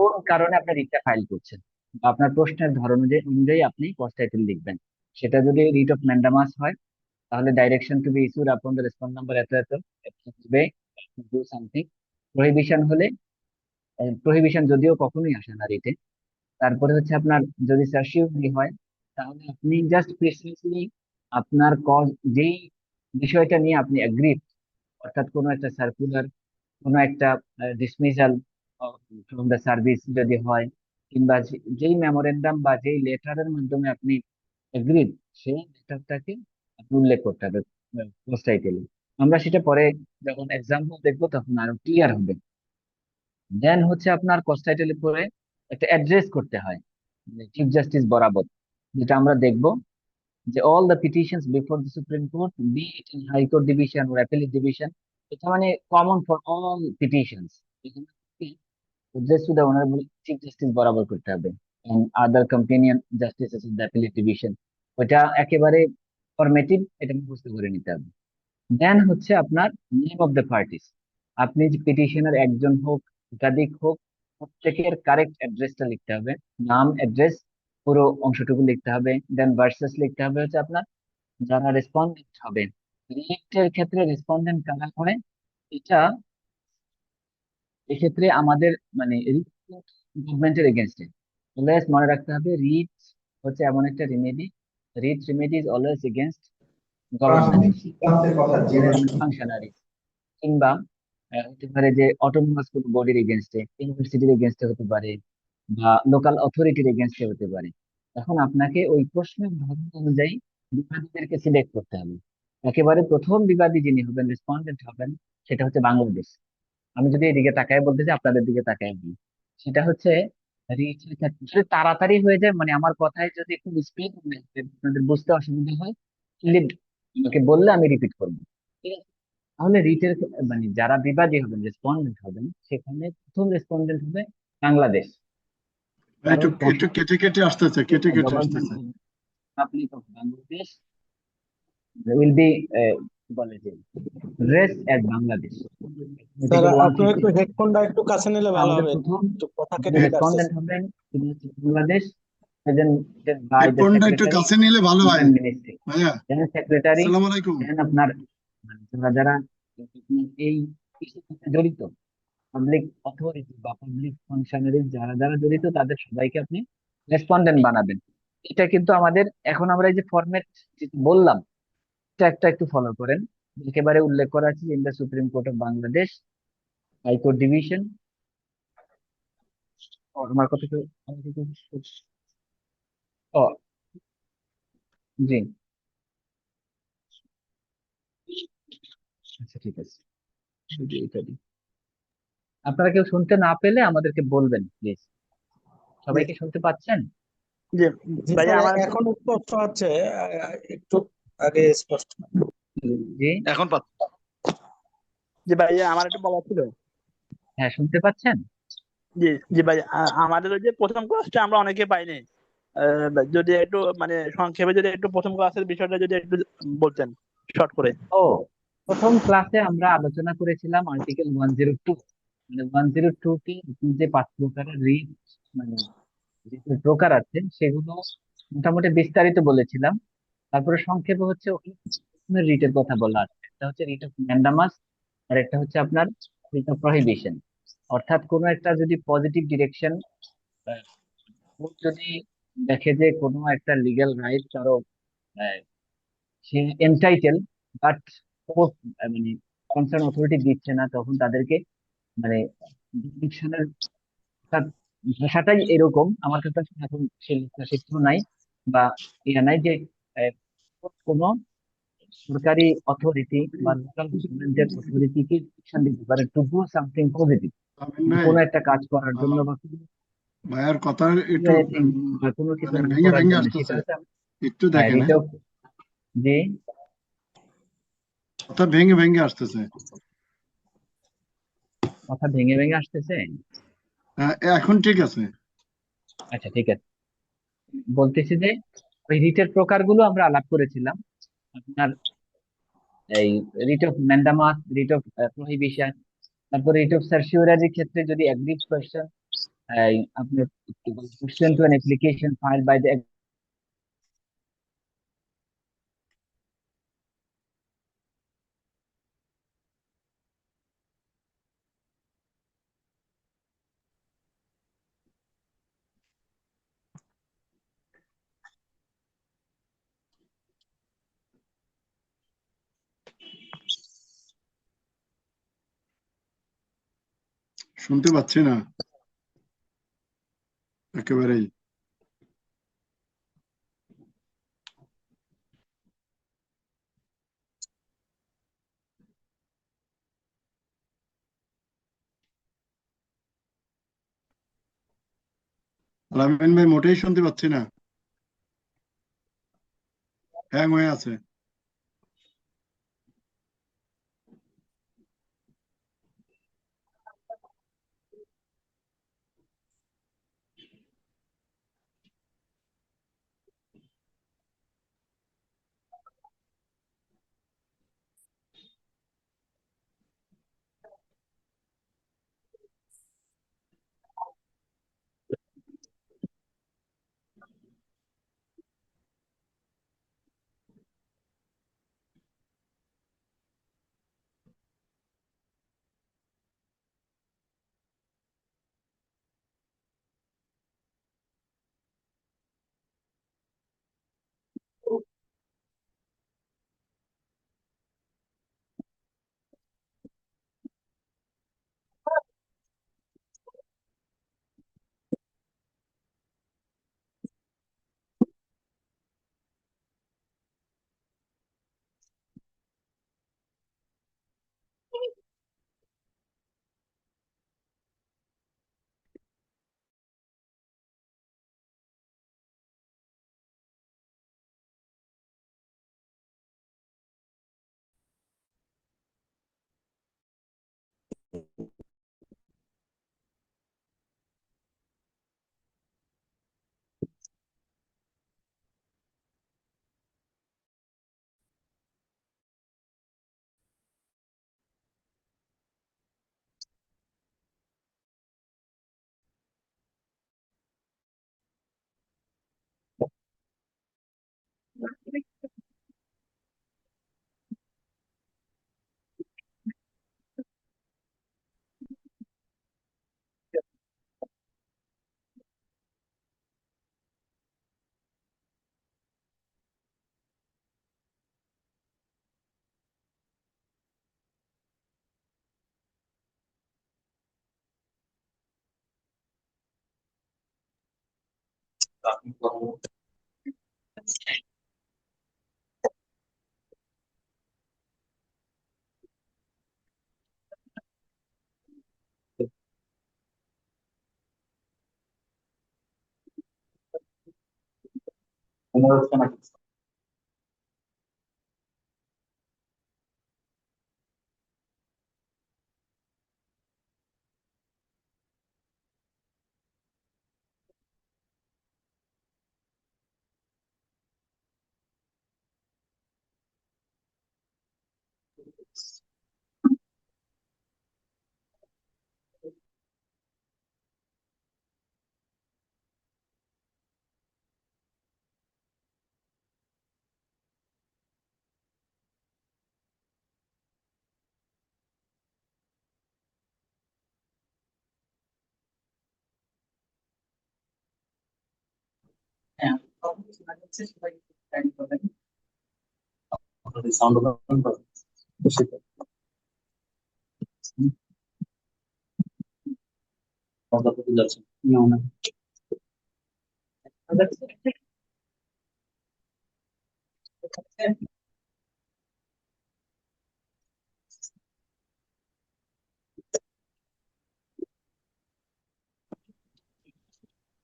কোন কারণে আপনি রিটটা ফাইল করছেন, বা আপনার প্রশ্নের ধরন অনুযায়ী আপনি কস্ট টাইটেল লিখবেন। সেটা যদি রিট অফ ম্যান্ডামাস হয়, তাহলে direction two be issued upon the response number এত এত ডু সামথিং। প্রহিবিশন হলে, প্রহিবিশন যদিও কখনোই আসে না রিটে। তারপরে হচ্ছে আপনার যদি সার্সিউরি হয়, তাহলে আপনি জাস্ট প্রিসাইসলি আপনার কজ, যেই বিষয়টা নিয়ে আপনি এগ্রিড, অর্থাৎ কোনো একটা সার্কুলার, কোনো একটা ডিসমিসাল ফ্রম দ্য সার্ভিস যদি হয়, কিংবা যেই মেমোরেন্ডাম বা যেই লেটারের মাধ্যমে আপনি এগ্রিড, সেই লেটারটাকে আপনি উল্লেখ করতে হবে পোস্ট টাইটেলে। আমরা সেটা পরে যখন এক্সাম্পল দেখবো তখন আরো ক্লিয়ার হবে। দেন হচ্ছে আপনার কস্ট টাইটেলের পরে একটা অ্যাড্রেস করতে হয় চিফ জাস্টিস বরাবর, যেটা আমরা দেখব যে all the petitions before the supreme court, be it in high court division or appellate division, এটা মানে common for all petitions, address to the honourable chief justice বরাবর করতে হবে, and other companion justices in the appellate division. ওইটা একেবারে formative, এটা মুখস্থ করে নিতে হবে। দেন হচ্ছে আপনার নেম অফ দ্য পার্টিস, আপনি যে পিটিশনার একজন হোক একাধিক হোক, প্রত্যেকের কারেক্ট অ্যাড্রেসটা লিখতে হবে, নাম অ্যাড্রেস পুরো অংশটুকু লিখতে হবে। দেন ভার্সেস লিখতে হবে হচ্ছে আপনার যারা রেসপন্ডেন্ট হবে। রিটের ক্ষেত্রে রেসপন্ডেন্ট কারা হয়, এটা এক্ষেত্রে আমাদের মানে গভর্নমেন্টের এগেনস্টে। অলওয়েজ মনে রাখতে হবে রিট হচ্ছে এমন একটা remedy, writ remedy is always against government, government functionary, কিংবা হতে পারে যে অটোনোমাস কোনো বডির এগেনস্টে, ইউনিভার্সিটির এগেনস্টে হতে পারে, বা লোকাল অথরিটির এগেনস্টে হতে পারে। এখন আপনাকে ওই প্রশ্নের ধরন অনুযায়ী বিবাদীদেরকে সিলেক্ট করতে হবে। একেবারে প্রথম বিবাদী যিনি হবেন, রেসপন্ডেন্ট হবেন, সেটা হচ্ছে বাংলাদেশ। আমি যদি এদিকে তাকায় বলতে চাই, আপনাদের দিকে তাকায় বলি, সেটা হচ্ছে রিচের ক্ষেত্রে যদি তাড়াতাড়ি হয়ে যায়, মানে আমার কথায় যদি একটু স্পিড আপনাদের বুঝতে অসুবিধা হয়, তাহলে আমাকে বললে আমি রিপিট করবো, ঠিক আছে? তাহলে রিটের মানে যারা বিবাদী হবেন, রেসপন্ডেন্ট হবেন, সেখানে প্রথম রেসপন্ডেন্ট হবে বাংলাদেশ। একটু কারণ একটু কেটে কেটে আসতেছে, কেটে কেটে গভর্নমেন্ট আসতেছে। Public of Bangladesh will be, বলে যে রেস্ট এট বাংলাদেশ। স্যার আর্টিকেল আপনার 150, একটু হেডফোনটা একটু কাছে নিলে ভালো আমাদের হবে, প্রথম একটু কথা যিনি কেটে কেটে রেসপন্ডেন্ট আসতেছে। হবেন তিনি হচ্ছে বাংলাদেশ, প্রেজেন্টেড বাই দ্য হেডফোনটা একটু সেক্রেটারি, কাছে নিলে ভালো হয়। Indian ministry. ভাইয়া, দেন সেক্রেটারি, আসসালামু আলাইকুম। দেন আপনার মানে যারা যারা এই ইস্যুর সাথে জড়িত, পাবলিক অথরিটি বা পাবলিক ফাংশনারি যারা যারা জড়িত, তাদের সবাইকে আপনি রেসপন্ডেন্ট বানাবেন। এটা কিন্তু আমাদের, এখন আমরা এই যে ফরম্যাট বললাম, এটা একটা একটু ফলো করেন। একেবারে উল্লেখ করা আছে in the supreme court of Bangladesh, high court division. আমার কথা তো ও, জি, আচ্ছা ঠিক আছে। শুধু এটা দিই। আপনারা কেউ শুনতে না পেলে আমাদেরকে বলবেন প্লিজ। জি সবাইকে শুনতে পাচ্ছেন? জি জি ভাইয়া স্যার, আমার এখন স্পষ্ট হচ্ছে, একটু আগে স্পষ্ট। জি, এখন জি ভাইয়া আমার একটু বলা ছিল। হ্যাঁ শুনতে পাচ্ছেন? জি জি ভাই, আমাদের ওই যে প্রথম ক্লাসটা আমরা অনেকে পাইনি। যদি একটু মানে সংক্ষেপে যদি একটু প্রথম ক্লাসের বিষয়টা যদি একটু বলতেন শর্ট করে। ও, প্রথম ক্লাসে আমরা আলোচনা করেছিলাম আর্টিকেল 102, মানে 102 কে যে 5 প্রকারের রিট, মানে যে প্রকার আছে সেগুলো মোটামুটি বিস্তারিত বলেছিলাম। তারপরে সংক্ষেপে হচ্ছে রিটের কথা বলা আছে, একটা হচ্ছে রিট অফ ম্যান্ডামাস, আর একটা হচ্ছে আপনার রিট অফ প্রহিবিশন। অর্থাৎ কোনো একটা যদি পজিটিভ ডিরেকশন, যদি দেখে যে কোনো একটা লিগ্যাল রাইট কারো, আহ, সে এনটাইটেল, বাট মানে কনসার্ন অথরিটি দিচ্ছে না, তখন তাদেরকে মানে ডিরেকশনের ভাষাটাই এরকম। আমার কাছে আসলে এখন সেই শিক্ষা নাই বা ইয়া নাই যে আহ, কোনো সরকারি অথরিটি বা লোকাল গভর্নমেন্টের অথরিটিকে ডিরেকশন দিতে পারে টু ডু সামথিং পজিটিভ, আমিন ভাই, কোনো একটা কাজ করার জন্য বা ভাইয়ার কথা একটু বা কোনো কিছু মানে না ভেঙে করার ভেঙে জন্য, সেটা আসতেছে, হচ্ছে একটু দেখেন। রিট অফ, যে কথা ভেঙে ভেঙে আসতেছে। কথা ভেঙে ভেঙে আসতেছে। এখন ঠিক আছে। আচ্ছা ঠিক আছে, বলতেছি যে ওই রিটের প্রকারগুলো আমরা আলাপ করেছিলাম। আপনার এই writ of mandamus, writ of prohibition, তারপরে রিট অফ সার্সিওরারির ক্ষেত্রে যদি অ্যাগ্রিড কোয়েশ্চেন আপনার pursuant to an application filed by the শুনতে পাচ্ছি না একেবারেই। আলামিন ভাই মোটেই শুনতে পাচ্ছি না, হ্যাং হয়ে আছে।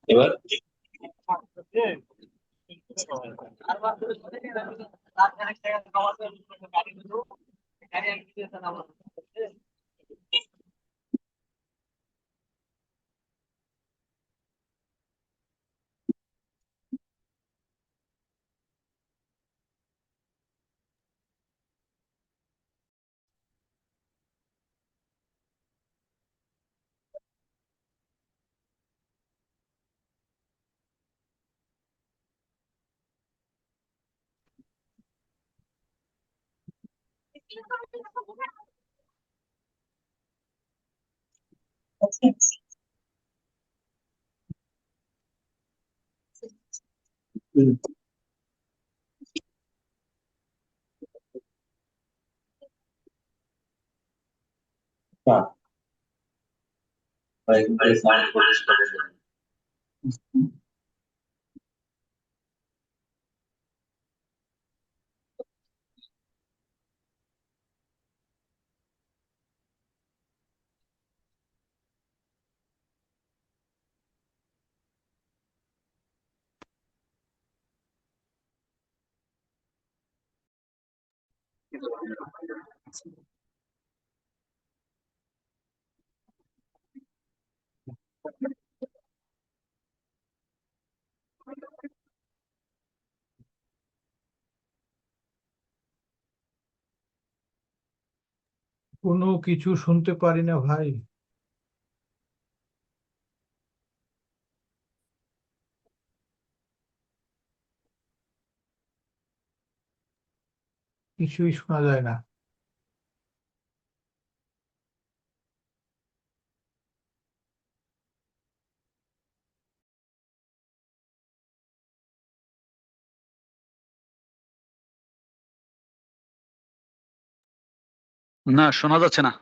এবার কোনো কিছু শুনতে পারি না ভাই। কিছুই শোনা যায় না। না, শোনা যাচ্ছে না।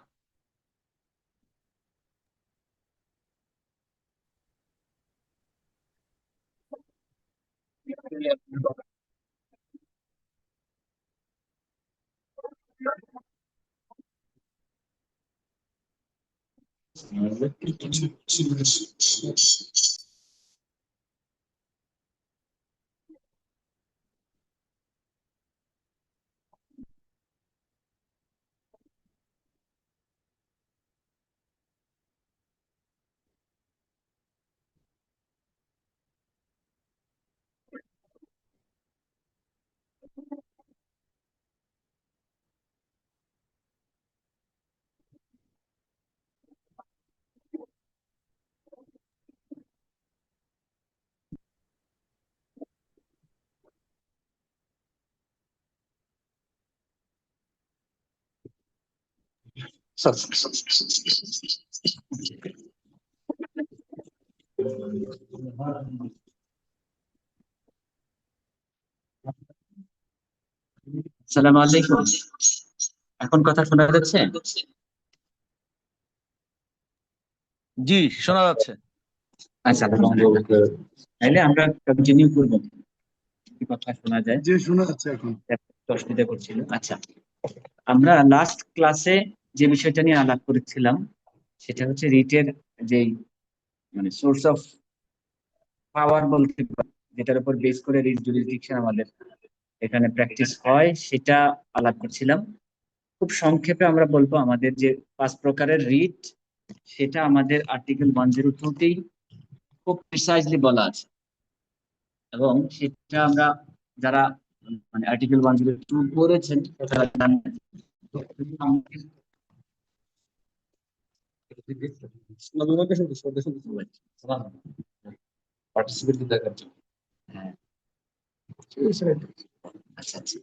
আসসালামু আলাইকুম। এখন কথা শোনা যাচ্ছে? জি, শোনা যাচ্ছে। আচ্ছা, আলহামদুলিল্লাহ। তাহলে আমরা কন্টিনিউ করবো, কি কথা শোনা যায়, যে শোনা যাচ্ছে এখন। অসুবিধা করছিল। আচ্ছা, আমরা লাস্ট ক্লাসে যে বিষয়টা নিয়ে আলাপ করেছিলাম সেটা হচ্ছে রিটের যে মানে সোর্স অফ পাওয়ার বলতে পারি, যেটার উপর বেস করে রিট জুরিসডিকশন আমাদের এখানে প্র্যাকটিস হয়, সেটা আলাপ করছিলাম। খুব সংক্ষেপে আমরা বলবো আমাদের যে 5 প্রকারের রিট, সেটা আমাদের আর্টিকেল 102তেই খুব প্রিসাইজলি বলা আছে, এবং সেটা আমরা যারা মানে আর্টিকেল 102 পড়েছেন তারা জানেন। পার্টিসিপেট দেখার জন্য। হ্যাঁ, আচ্ছা আচ্ছা।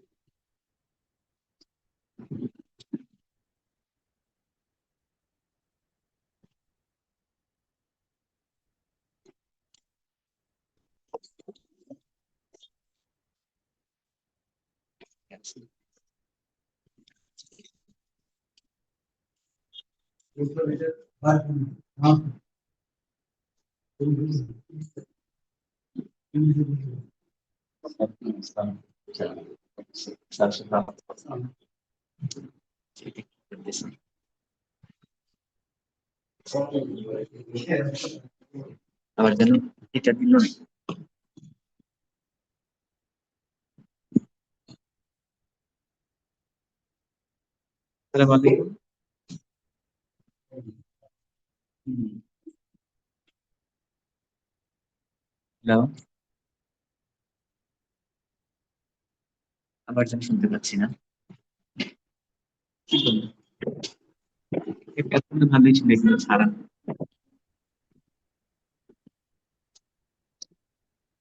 আবার যেন এটা দিল না। আসসালামু আলাইকুম। হ্যালো, আবার যেন শুনতে পাচ্ছি না। কি বলবো, এতক্ষণ তো ভালোই ছিল, এগুলো ছাড়া।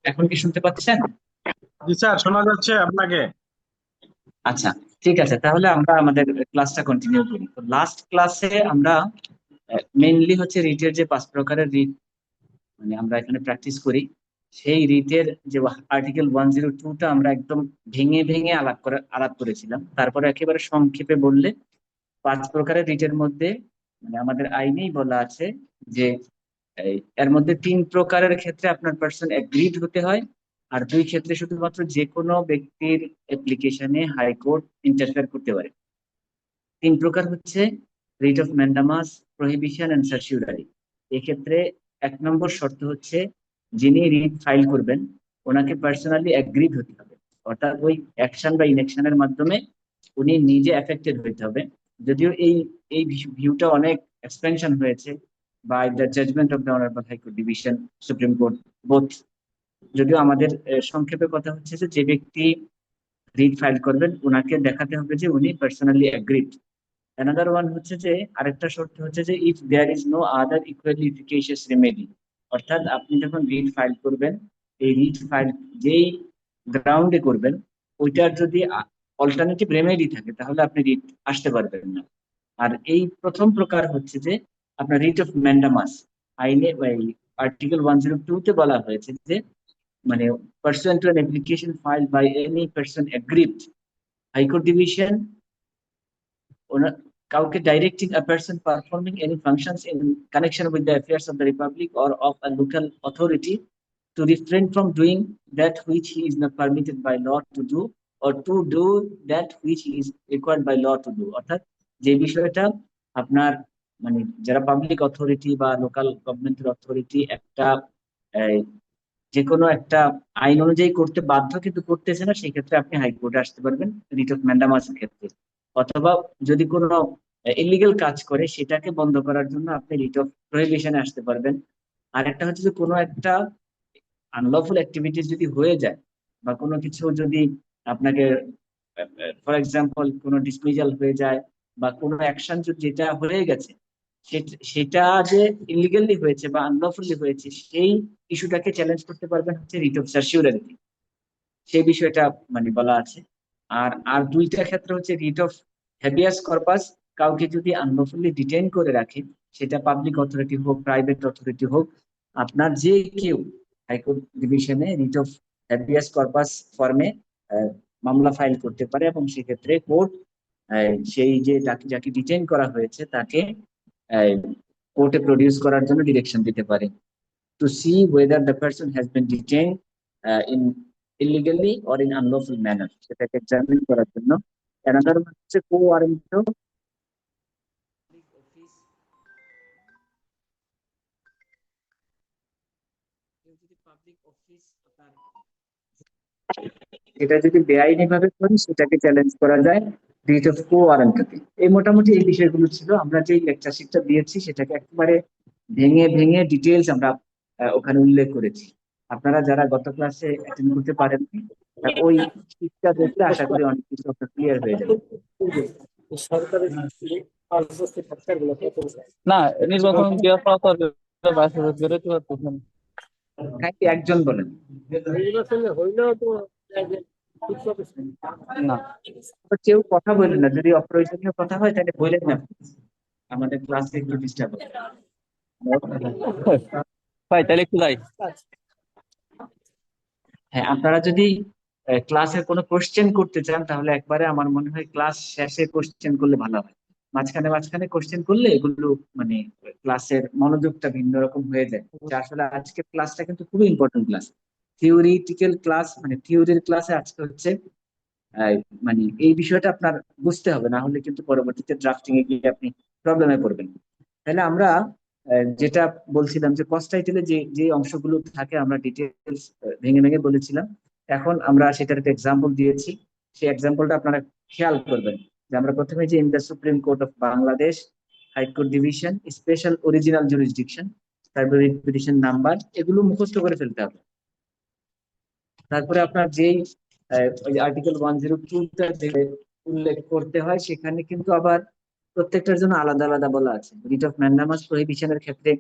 এখন কি শুনতে পাচ্ছেন? জি স্যার, শোনা যাচ্ছে আপনাকে। আচ্ছা, ঠিক আছে, তাহলে আমরা আমাদের ক্লাসটা কন্টিনিউ করি। তো লাস্ট ক্লাসে আমরা মেইনলি হচ্ছে রিটের যে 5 প্রকারের রিট মানে আমরা এখানে প্র্যাকটিস করি, সেই রিটের যে আর্টিকেল 102টা আমরা একদম ভেঙে ভেঙে আলাপ করেছিলাম। তারপরে একেবারে সংক্ষেপে বললে 5 প্রকারের রিটের মধ্যে মানে আমাদের আইনেই বলা আছে যে এর মধ্যে 3 প্রকারের ক্ষেত্রে আপনার পার্সন এগ্রিড হতে হয়, আর 2 ক্ষেত্রে শুধুমাত্র যে কোনো ব্যক্তির অ্যাপ্লিকেশনে হাইকোর্ট ইন্টারফেয়ার করতে পারে। 3 প্রকার হচ্ছে writ of mandamus, prohibition and certiorari. এক্ষেত্রে 1 নম্বর শর্ত হচ্ছে যিনি রিট ফাইল করবেন ওনাকে পার্সোনালি অ্যাগ্রিড হতে হবে, অর্থাৎ ওই অ্যাকশন বা ইনঅ্যাকশনের মাধ্যমে উনি নিজে এফেক্টেড হতে হবে। যদিও এই এই ভিউটা অনেক এক্সপেনশন হয়েছে by the judgment of the honourable high court division, supreme court both. যদিও আমাদের সংক্ষেপে কথা হচ্ছে যে ব্যক্তি রিট ফাইল করবেন ওনাকে দেখাতে হবে যে উনি পার্সোনালি অ্যাগ্রিড। অ্যানাদার ওয়ান হচ্ছে যে আরেকটা শর্ত হচ্ছে যে if there is no other equally efficacious remedy, অর্থাৎ আপনি যখন রিট ফাইল করবেন এই রিট ফাইল যেই গ্রাউন্ডে করবেন ওইটার যদি অল্টারনেটিভ রেমেডি থাকে তাহলে আপনি রিট আসতে পারবেন না। আর এই প্রথম প্রকার হচ্ছে যে আপনার রিট অফ ম্যান্ডামাস। আইনে আর্টিকেল 102 তে বলা হয়েছে যে মানে pursuant to an application filed by any person aggrieved, High Court Division কাউকে directing a person performing any functions in connection with the affairs of the Republic or of a local authority to refrain from doing that which he is not permitted by law to do or to do that which he is required by law to do। অর্থাৎ যে বিষয়টা আপনার মানে যারা public authority বা local গভর্নমেন্টের authority একটা যে কোনো একটা আইন অনুযায়ী করতে বাধ্য কিন্তু করতেছে না, সেই ক্ষেত্রে আপনি হাইকোর্টে আসতে পারবেন রিট অফ ম্যান্ডামাসের ক্ষেত্রে। অথবা যদি কোনো ইলিগাল কাজ করে সেটাকে বন্ধ করার জন্য আপনি রিট অফ প্রহিবিশনে আসতে পারবেন। আর একটা হচ্ছে যে কোনো একটা আনলফুল অ্যাক্টিভিটিস যদি হয়ে যায় বা কোনো কিছু যদি আপনাকে ফর এক্সাম্পল কোনো ডিসমিসাল হয়ে যায় বা কোনো অ্যাকশন যেটা হয়ে গেছে সেটা যে ইলিগালি হয়েছে বা আনলফুলি হয়েছে সেই ইস্যুটাকে চ্যালেঞ্জ করতে পারবেন হচ্ছে রিট অফ সার্সিউরারি, সেই বিষয়টা মানে বলা আছে। আর আর দুইটা ক্ষেত্রে হচ্ছে রিট অফ হ্যাবিয়াস কর্পাস, কাউকে যদি আনলফুলি ডিটেইন করে রাখে সেটা পাবলিক অথরিটি হোক প্রাইভেট অথরিটি হোক, আপনার যে কেউ হাইকোর্ট ডিভিশনে রিট অফ হ্যাবিয়াস কর্পাস ফর্মে মামলা ফাইল করতে পারে এবং সেক্ষেত্রে কোর্ট সেই যে যাকে ডিটেইন করা হয়েছে তাকে কোর্টে প্রডিউস করার জন্য ডিরেকশন দিতে পারে to see whether the person has been detained in illegally or in unlawful manner, সেটাকে এক্সামিন করার জন্য। another one হচ্ছে co-warrant পাবলিক অফিস, এটা যদি বেআইনি ভাবে করি সেটাকে চ্যালেঞ্জ করা যায় রিট অফ কো-ওয়ারেন্টতে। এই মোটামুটি এই বিষয়গুলো ছিল। আমরা যে লেকচারশিটটা দিয়েছি সেটাকে একেবারে ভেঙে ভেঙে ডিটেইলস আমরা ওখানে উল্লেখ করেছি। আপনারা যারা গত ক্লাসে অ্যাটেন্ড করতে পারেননি ওই শিটটা দেখলে আশা করি অনেক কিছু আপনার ক্লিয়ার হয়ে যাবে। না নির্বাচন দেওয়া বেরোতে পারতেছেন কাইন্ডলি একজন বলেন। না কেউ কথা বলেন না, যদি অপ্রয়োজনীয় কথা হয় তাহলে বলেন না, আমাদের ক্লাসে একটু ডিস্টার্ব হবে। ভাই তাহলে একটু যাই। হ্যাঁ, আপনারা যদি ক্লাসের কোনো কোশ্চেন করতে চান তাহলে একবারে আমার মনে হয় ক্লাস শেষে কোশ্চেন করলে ভালো হয়। মাঝখানে মাঝখানে কোশ্চেন করলে এগুলো মানে ক্লাসের মনোযোগটা ভিন্ন রকম হয়ে যায়। যা আসলে আজকের ক্লাসটা কিন্তু খুবই ইম্পর্টেন্ট ক্লাস, থিওরিটিক্যাল ক্লাস, মানে থিওরির ক্লাসে আজকে হচ্ছে মানে এই বিষয়টা আপনার বুঝতে হবে, না হলে কিন্তু পরবর্তীতে ড্রাফটিং এ গিয়ে আপনি প্রবলেমে পড়বেন। তাহলে আমরা যেটা বলছিলাম যে কস্ট টাইটেলে যে যে অংশগুলো থাকে আমরা ডিটেলস ভেঙে ভেঙে বলেছিলাম। এখন আমরা সেটার একটা এক্সাম্পল দিয়েছি, সেই এক্সাম্পলটা আপনারা খেয়াল করবেন যে আমরা প্রথমে যে in the supreme court of Bangladesh high court division special original jurisdiction, তারপরে রিপিটিশন নাম্বার, এগুলো মুখস্থ করে ফেলতে হবে। তারপরে আপনার যেই আর্টিকেল 102টা উল্লেখ করতে হয় সেখানে কিন্তু আবার প্রত্যেকটার জন্য আলাদা আলাদা বলা আছে। রিট অফ ম্যান্ডামাস প্রহিবিশনের ক্ষেত্রে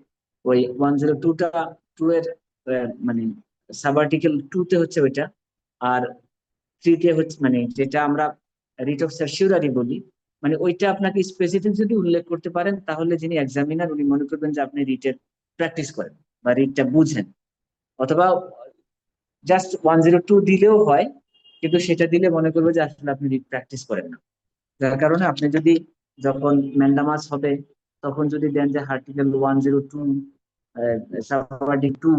ওই 102টা 2 এর মানে সাব আর্টিকেল 2 তে হচ্ছে ওইটা, আর 3 তে হচ্ছে মানে যেটা আমরা রিট অফ সার্সিউরারি বলি মানে ওইটা আপনাকে স্পেসিফিক যদি উল্লেখ করতে পারেন, তাহলে যিনি এক্সামিনার উনি মনে করবেন যে আপনি রিটের প্র্যাকটিস করেন বা রিটটা বুঝেন। অথবা জাস্ট 102 দিলেও হয়, কিন্তু সেটা দিলে মনে করবে যে আসলে আপনি রিট প্র্যাকটিস করেন না। যার কারণে আপনি যদি যখন ম্যান্ডামাস হবে তখন যদি দেন যে আর্টিকেল 102 সাবঅর্ডিনেট 2,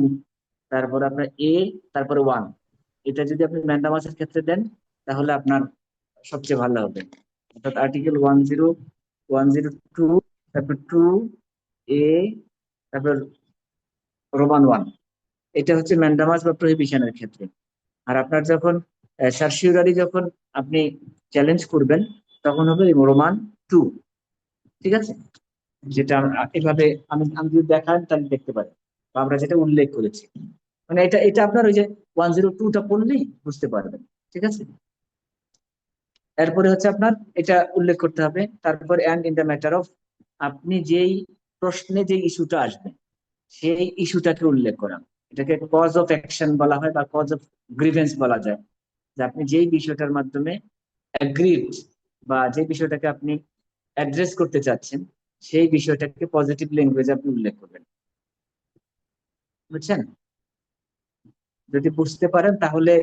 তারপরে আপনার এ, তারপরে 1, এটা যদি আপনি ম্যান্ডামাসের ক্ষেত্রে দেন তাহলে আপনার সবচেয়ে ভালো হবে। অর্থাৎ আর্টিকেল 102, তারপর 2A, তারপর রোমান 1, এটা হচ্ছে ম্যান্ডামাস বা প্রহিবিশনের ক্ষেত্রে। আর আপনার যখন সার্সিউরারি যখন আপনি চ্যালেঞ্জ করবেন তখন হবে রোমান 2, ঠিক আছে? যেটা এভাবে আমি যদি দেখান তাহলে দেখতে পারেন, বা আমরা যেটা উল্লেখ করেছি, মানে এটা এটা আপনার ওই যে 102টা পড়লেই বুঝতে পারবেন, ঠিক আছে? এরপরে হচ্ছে আপনার এটা উল্লেখ করতে হবে। তারপর and in the matter of, আপনি যেই প্রশ্নে যে ইস্যুটা আসবে সেই ইস্যুটাকে উল্লেখ করা, এটাকে কজ অফ অ্যাকশন বলা হয় বা কজ অফ গ্রিভেন্স বলা যায়। যে আপনি যেই বিষয়টার মাধ্যমে অ্যাগ্রিড বা যে বিষয়টাকে আপনি অ্যাড্রেস করতে চাচ্ছেন সেই বিষয়টাকে পজিটিভ ল্যাঙ্গুয়েজে আপনি উল্লেখ করবেন, বুঝছেন? যদি বুঝতে পারেন তাহলে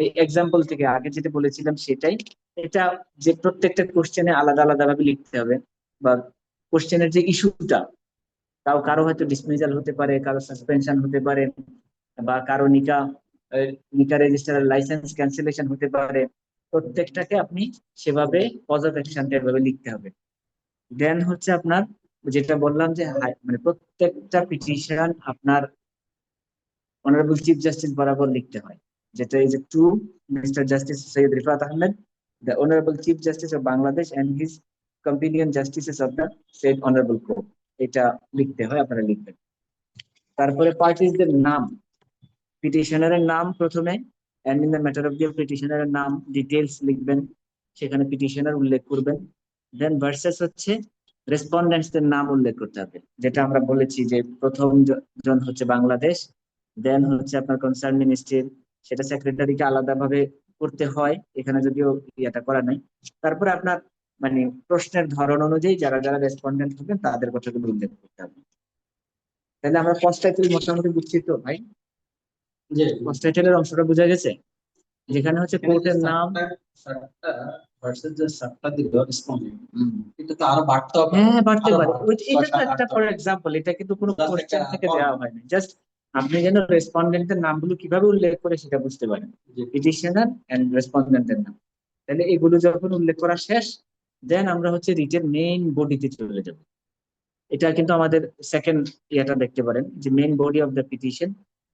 এই এক্সাম্পল থেকে আগে যেটা বলেছিলাম সেটাই, এটা যে প্রত্যেকটা কোশ্চেনে আলাদা আলাদা ভাবে লিখতে হবে, বা কোশ্চেনের যে ইস্যুটা, কারো হয়তো ডিসমিসাল হতে পারে, কারো সাসপেনশন হতে পারে, বা কারো নিকা রেজিস্টারের লাইসেন্স ক্যান্সেলেশন হতে পারে। প্রত্যেকটাকে আপনি সেভাবে কজ অফ অ্যাকশনটা এভাবে লিখতে হবে। দেন হচ্ছে আপনার যেটা বললাম যে মানে প্রত্যেকটা পিটিশন আপনার অনারেবল চিফ জাস্টিস বরাবর লিখতে হয়, যেটা is to mister justice Syed Rifat Ahmed, the honorable chief justice of Bangladesh and his companion justices of the said honorable court, এটা লিখতে হয়, আপনারা লিখবেন। তারপরে পার্টিসদের নাম, পিটিশনারের নাম প্রথমে, and in the matter of the পিটিশনারের নাম ডিটেলস লিখবেন, সেখানে পিটিশনার উল্লেখ করবেন। দেন ভার্সেস হচ্ছে রেসপন্ডেন্টসদের নাম উল্লেখ করতে হবে, যেটা আমরা বলেছি যে প্রথম জন হচ্ছে বাংলাদেশ, দেন হচ্ছে আপনার কনসার্ন মিনিস্ট্রি, সেটা সেক্রেটারিকে আলাদাভাবে করতে হয়, এখানে যদিও ইয়েটা করা নাই। তারপরে আপনার মানে প্রশ্নের ধরন অনুযায়ী যারা যারা রেসপন্ডেন্ট হবেন তাদের কথাগুলো উল্লেখ করতে হবে। তাহলে আমরা ফার্স্ট টাইটেল মোটামুটি বুঝছি তো ভাই, যে ফার্স্ট টাইটেলের অংশটা বোঝা গেছে, যেখানে হচ্ছে কোর্টের নাম ভার্সেস যে সাতটা দিল রেসপন্ডেন্ট, এটা তো আরো বাড়তে হবে। হ্যাঁ বাড়তে আরো পারে, বাড়বে। এটা তো ছয়, সাত, একটা আট, ফর দশ। এক্সাম্পল, এটা কিন্তু কোনো Just কোশ্চেন একটা থেকে form। দেওয়া হয়নি, জাস্ট আপনি যেন রেসপন্ডেন্টের নামগুলো কিভাবে উল্লেখ করে সেটা বুঝতে পারেন, জি। পিটিশনার এন্ড রেসপন্ডেন্টের নাম। তাহলে এগুলো যখন উল্লেখ করা শেষ, দেন আমরা হচ্ছে রিটের মেইন বডিতে চলে যাব। এটা কিন্তু আমাদের সেকেন্ড ইয়েটা দেখতে পারেন, যে main body of the petition,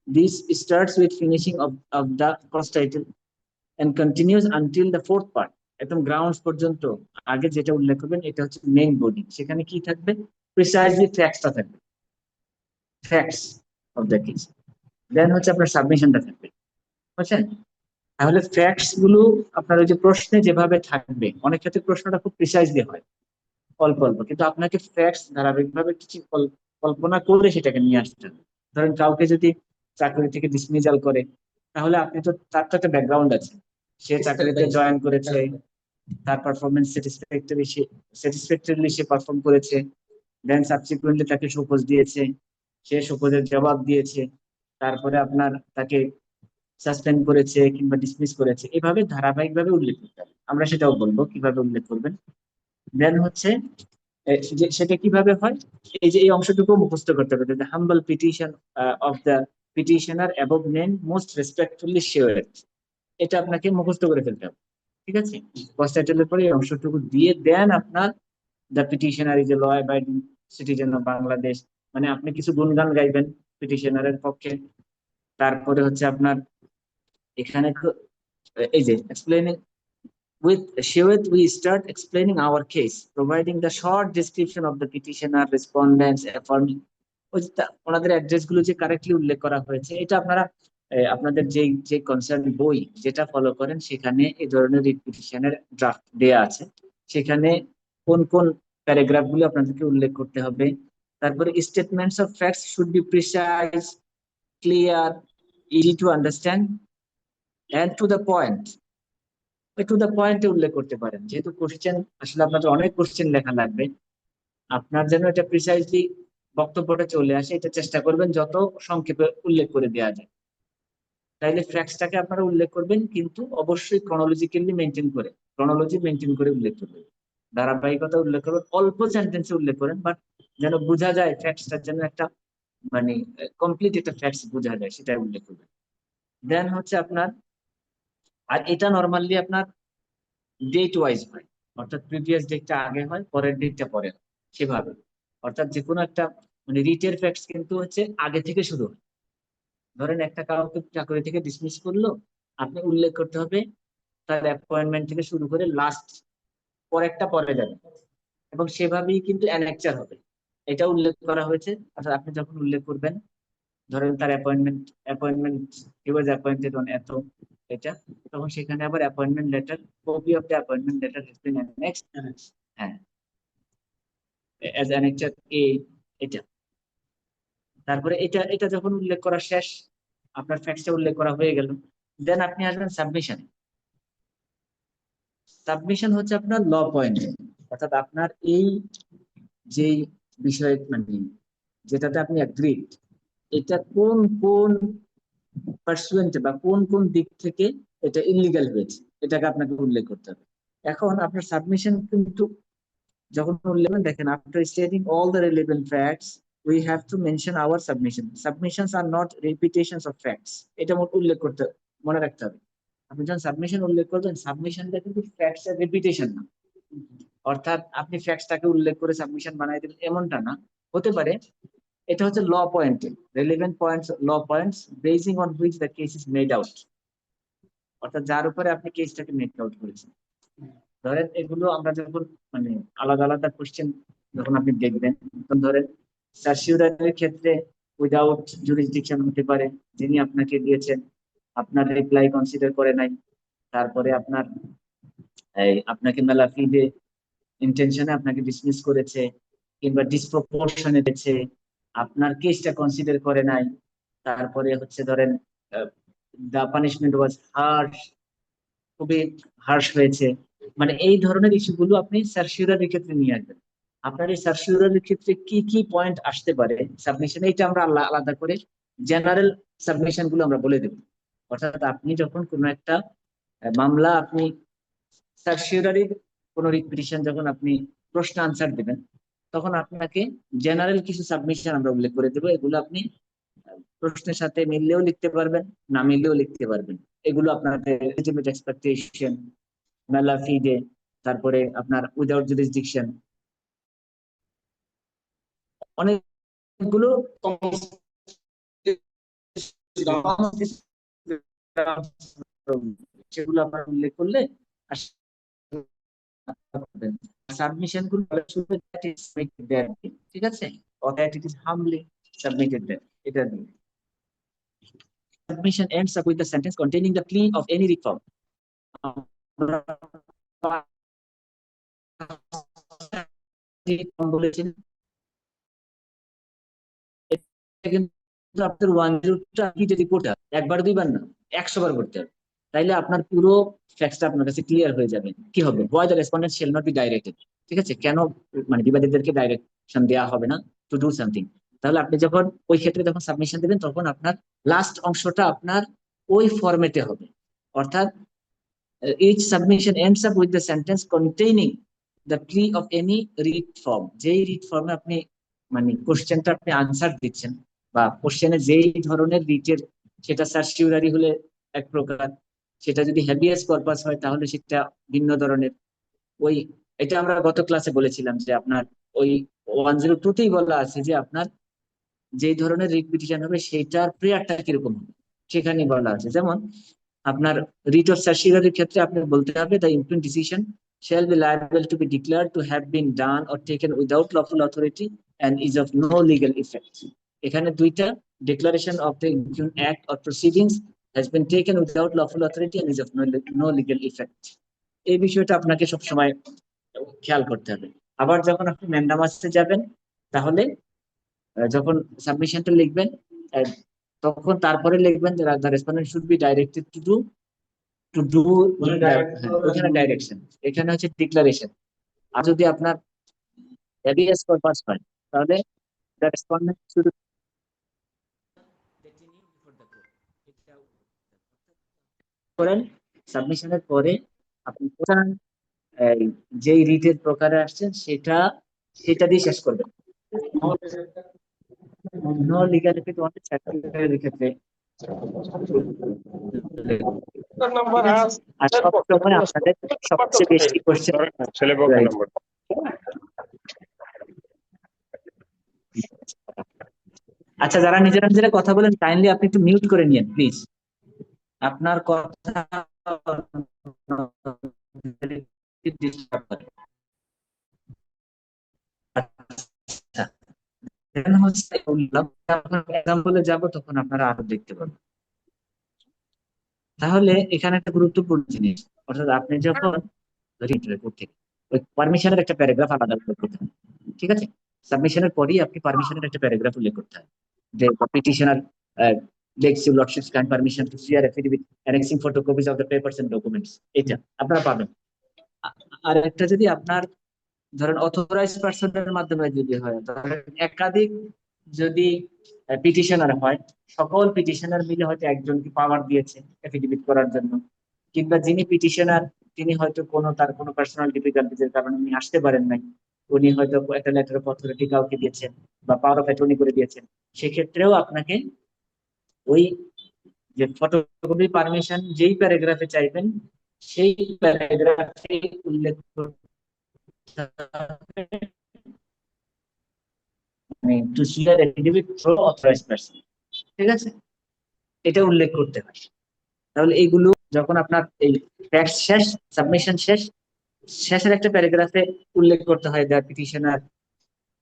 this starts with finishing of the first title and continues until the fourth part, একদম গ্রাউন্ডস পর্যন্ত আগে যেটা উল্লেখ করবেন এটা হচ্ছে মেইন বডি। সেখানে কি থাকবে? প্রিসাইজলি ফ্যাক্টসটা থাকবে, ফ্যাক্টস অফ দ্য কেস। দেন হচ্ছে আপনার সাবমিশনটা থাকবে, বুঝছেন? তাহলে ফ্যাক্টস গুলো আপনার ওই যে প্রশ্নে যেভাবে থাকবে, অনেক ক্ষেত্রে প্রশ্নটা খুব প্রিসাইজলি হয় অল্প অল্প, কিন্তু আপনাকে ফ্যাক্টস ধারাবাহিকভাবে কিছু কল্পনা করে সেটাকে নিয়ে আসতে হবে। ধরেন কাউকে যদি চাকরি থেকে ডিসমিসাল করে, তাহলে আপনি তো তার তো একটা ব্যাকগ্রাউন্ড আছে, সে চাকরিতে জয়েন করেছে, তার পারফরমেন্স স্যাটিসফ্যাক্টরিলি সে পারফর্ম করেছে, দেন সাবসিকুয়েন্টলি তাকে শোকজ দিয়েছে, সে শোকজের জবাব দিয়েছে, তারপরে আপনার তাকে সাসপেন্ড করেছে কিংবা ডিসমিস করেছে, এভাবে ধারাবাহিকভাবে উল্লেখ করতে হবে। আমরা সেটাও বলবো কিভাবে উল্লেখ করবেন। দেন হচ্ছে সেটা কিভাবে হয়, এই যে এই অংশটুকু মুখস্থ করতে হবে, the humble petition of the petitioner above name most respectfully sure, এটা আপনাকে মুখস্থ করে ফেলতে হবে, ঠিক আছে? ফার্স্ট টাইটেলের পরে এই অংশটুকু দিয়ে দেন আপনার the petitioner is a law abiding citizen of Bangladesh, মানে আপনি কিছু গুণগান গাইবেন পিটিশনারের পক্ষে। তারপরে হচ্ছে আপনার এখানে এই যে explaining with Shewet, we start explaining our case, providing the short description of the petitioner, respondents, affirming ওনাদের অ্যাড্রেস গুলো যে কারেক্টলি উল্লেখ করা হয়েছে, এটা আপনারা আপনাদের যে কনসার্ন বই যেটা ফলো করেন সেখানে এই ধরনের রিট পিটিশনের ড্রাফট দেয়া আছে, সেখানে কোন কোন প্যারাগ্রাফ গুলো আপনাদেরকে উল্লেখ করতে হবে। তারপরে statements of facts should be precise, clear, easy to understand and to the point. To the পয়েন্টে উল্লেখ করতে পারেন। যেহেতু কোশ্চেন আসলে আপনাদের অনেক কোশ্চেন লেখা লাগবে, আপনার যেন এটা প্রিসাইজলি বক্তব্যটা চলে আসে, এটা চেষ্টা করবেন যত সংক্ষেপে উল্লেখ করে দেওয়া যায়। তাইলে ফ্যাক্টসটাকে আপনারা উল্লেখ করবেন, কিন্তু অবশ্যই ক্রনোলজিক্যালি মেনটেন করে উল্লেখ করবেন, ধারাবাহিকতা উল্লেখ করবেন, অল্প সেন্টেন্সে উল্লেখ করেন, বাট যেন বোঝা যায় ফ্যাক্টসটার জন্য একটা মানে কমপ্লিট একটা ফ্যাক্টস বোঝা যায়, সেটাই উল্লেখ করবেন। দেন হচ্ছে আপনার, আর এটা নর্মালি আপনার ডেট ওয়াইজ হয়, অর্থাৎ প্রিভিয়াস ডেটটা আগে হয়, পরের ডেটটা পরে হয়, সেভাবে। অর্থাৎ যে কোনো একটা মানে রিটের ফ্যাক্টস কিন্তু হচ্ছে আগে থেকে শুরু হয়। ধরেন একটা কাউকে চাকরি থেকে ডিসমিস করলো, আপনি উল্লেখ করতে হবে তার অ্যাপয়েন্টমেন্ট থেকে শুরু করে লাস্ট পরেরটা পরে যাবে, এবং সেভাবেই কিন্তু অ্যানেকচার হবে। এটা উল্লেখ করা হয়েছে। অর্থাৎ আপনি যখন উল্লেখ করবেন, ধরেন তার appointment he was appointed on এত, এটা, তখন সেখানে আবার appointment letter, copy of the appointment letter has been annexed, হ্যাঁ, অ্যাজ অ্যানেক্সার এ, এটা। তারপরে এটা এটা যখন উল্লেখ করা শেষ, আপনার ফ্যাক্টসটা উল্লেখ করা হয়ে গেল, দেন আপনি আসবেন সাবমিশন। সাবমিশন হচ্ছে আপনার ল পয়েন্ট, অর্থাৎ আপনার এই যে বিষয় মানে যেটাতে আপনি অ্যাগ্রিড, এটা কোন কোন পার্সুয়েন্টে বা কোন কোন দিক থেকে এটা ইলিগাল হয়েছে, এটাকে আপনাকে উল্লেখ করতে হবে। এখন আপনার সাবমিশন কিন্তু যখন উল্লেখ দেখেন, after stating all the relevant facts we have to mention our submission. Submissions are not repetitions of facts. এটা উল্লেখ করতে মনে রাখতে হবে। আপনি যখন সাবমিশন উল্লেখ করবেন, সাবমিশনটা কিন্তু ফ্যাক্টস এর রিপিটেশন না, অর্থাৎ আপনি ফ্যাক্টসটাকে উল্লেখ করে সাবমিশন বানাই দেবেন এমনটা না। হতে পারে এটা হচ্ছে ল পয়েন্টে, relevant points, law points basing on which the case is made out, অর্থাৎ যার উপরে আপনি কেসটাকে মেড আউট করেছেন। ধরেন এগুলো আমরা যখন মানে আলাদা আলাদা কোশ্চেন যখন আপনি দেখবেন, তখন ধরেন সার্সিউরারের ক্ষেত্রে উইদাউট জুরিসডিকশন হতে পারে, যিনি আপনাকে দিয়েছেন আপনার রিপ্লাই কনসিডার করে নাই, তারপরে আপনার আপনাকে মেলাফিডে ইন্টেনশনে আপনাকে ডিসমিস করেছে, কিংবা ডিসপ্রপোর্শনে দিয়েছে, আপনার কেসটা কনসিডার করে নাই, তারপরে হচ্ছে ধরেন দা পানিশমেন্ট ওয়াজ হার্শ, খুবই হার্শ হয়েছে, মানে এই ধরনের ইস্যুগুলো আপনি সার্সিউরারের ক্ষেত্রে নিয়ে আসবেন। আপনার এই সার্সিউরারের ক্ষেত্রে কি কি পয়েন্ট আসতে পারে সাবমিশন, এটা আমরা আলাদা করে জেনারেল সাবমিশন গুলো আমরা বলে দেব। অর্থাৎ আপনি যখন কোনো একটা মামলা, আপনি সার্সিউরারি কোনো রিপিটিশন যখন আপনি প্রশ্ন আনসার দেবেন, তখন আপনাকে জেনারেল কিছু সাবমিশন আমরা উল্লেখ করে দেবো। এগুলো আপনি প্রশ্নের সাথে মিললেও লিখতে পারবেন, না মিললেও লিখতে পারবেন। এগুলো আপনাদের লেজিটিমেট এক্সপেকটেশন, মেলাফিডে, তারপরে আপনার উইদাউট জুরিসডিকশন, অনেকগুলো সেগুলো আপনার উল্লেখ করলে সাবমিশন গুলো ঠিক আছে, that it is humbly submitted there, এটা দিয়ে submission ends up with the sentence containing the plea of any reform. বলেছেন কিন্তু আপনার 102টা রিপোর্টার একবার দুইবার না 100 বার করতে হবে, তাইলে আপনার পুরো ফ্যাক্টসটা আপনার কাছে ক্লিয়ার হয়ে যাবে। কি হবে, why the respondent shall not be directed, ঠিক আছে, কেন মানে বিবাদীদেরকে ডাইরেকশন দেওয়া হবে না টু ডু সামথিং। তাহলে আপনি যখন ওই ক্ষেত্রে যখন সাবমিশন দেবেন, তখন আপনার লাস্ট অংশটা আপনার ওই ফরম্যাটে হবে, অর্থাৎ each submission ends up with the sentence containing the plea of any read form. যেই রিড ফর্মে আপনি মানে কোশ্চেনটা আপনি আনসার দিচ্ছেন, বা কোশ্চেনে যেই ধরনের রিটের, সেটা সার্সিউরারি হলে এক প্রকার, সেটা যদি হ্যাবিয়াস কর্পাস হয় তাহলে সেটা ভিন্ন ধরনের। ওই এটা আমরা গত ক্লাসে বলেছিলাম যে আপনার ওই 102তেই বলা আছে যে আপনার যেই ধরনের রিট পিটিশন হবে সেটার প্রেয়ারটা কিরকম হবে, সেখানে বলা আছে। যেমন আপনার রিট অফ সার্সিউরারির ক্ষেত্রে আপনি বলতে হবে the impugned decision shall be liable to be declared to have been done or taken without lawful authority and is of no legal effect. এখানে দুইটা, declaration of the impugned act or proceedings has been taken without lawful authority and is of no legal effect. এই বিষয়টা আপনাকে সবসময় খেয়াল করতে হবে। আবার যখন আপনি ম্যান্ডামাসে যাবেন, তাহলে যখন সাবমিশনটা লিখবেন, তখন তারপরে লিখবেন the respondent should be directed to do to do, ওখানে ডাইরেকশন, এখানে হচ্ছে ডিক্লারেশন। আর যদি আপনার হেভিয়েস্ট পারপাস হয় তাহলে দ্য রেসপন্ডেন্ট শুড করেন সাবমিশনের পরে আপনি প্রধান যেই রিটের প্রকারে আসছেন সেটা দিয়ে শেষ করবেন। নো লিগাল ইফেক্ট অন সার্টিফিকেটের ক্ষেত্রে আর সবসময় আপনাদের সবচেয়ে বেশি কোশ্চেন আচ্ছা, যারা নিজেরা নিজেরা কথা বলেন কাইন্ডলি আপনি একটু মিউট করে নিন প্লিজ। আপনার কথা disturb করে। আচ্ছা, then হচ্ছে বললাম, যখন এক্সাম্পলে যাব তখন আপনারা আরো দেখতে পাবেন। তাহলে এখানে একটা গুরুত্বপূর্ণ জিনিস, অর্থাৎ আপনি যখন রিপোর্ট থেকে ওই পারমিশনের একটা প্যারাগ্রাফ আলাদা উল্লেখ করতে হবে, ঠিক আছে? সাবমিশনের পরেই আপনি পারমিশনের একটা প্যারাগ্রাফ উল্লেখ করতে হবে, যে petitioner begs your lordship's kind permission to share affidavit annexing photocopies of the papers and documents, এটা আপনারা পাবেন। আর একটা যদি আপনার ধরেন অথরাইজ পার্সনের মাধ্যমে যদি হয়, ধরেন একাধিক যদি পিটিশনার হয়, সকল পিটিশনার মিলে হয়তো একজনকে পাওয়ার দিয়েছে এফিডেভিট করার জন্য, কিংবা যিনি পিটিশনার তিনি হয়তো তার কোনো পার্সোনাল ডিফিকাল্টিজের কারণে উনি আসতে পারেন নাই, উনি হয়তো একটা লেটার অফ অথরিটি কাউকে দিয়েছেন বা পাওয়ার অফ অ্যাটর্নি করে দিয়েছেন, সেক্ষেত্রেও আপনাকে ওই যে ফটোকপি পারমিশন যেই প্যারাগ্রাফে চাইবেন সেই প্যারাগ্রাফে উল্লেখ করতে হবে, মানে to share affidavit through authorised person, ঠিক আছে? এটা উল্লেখ করতে হয়। তাহলে এইগুলো যখন আপনার এই ফ্যাক্ট শেষ, সাবমিশন শেষ, শেষের একটা প্যারাগ্রাফে উল্লেখ করতে হয় দ্য পিটিশনার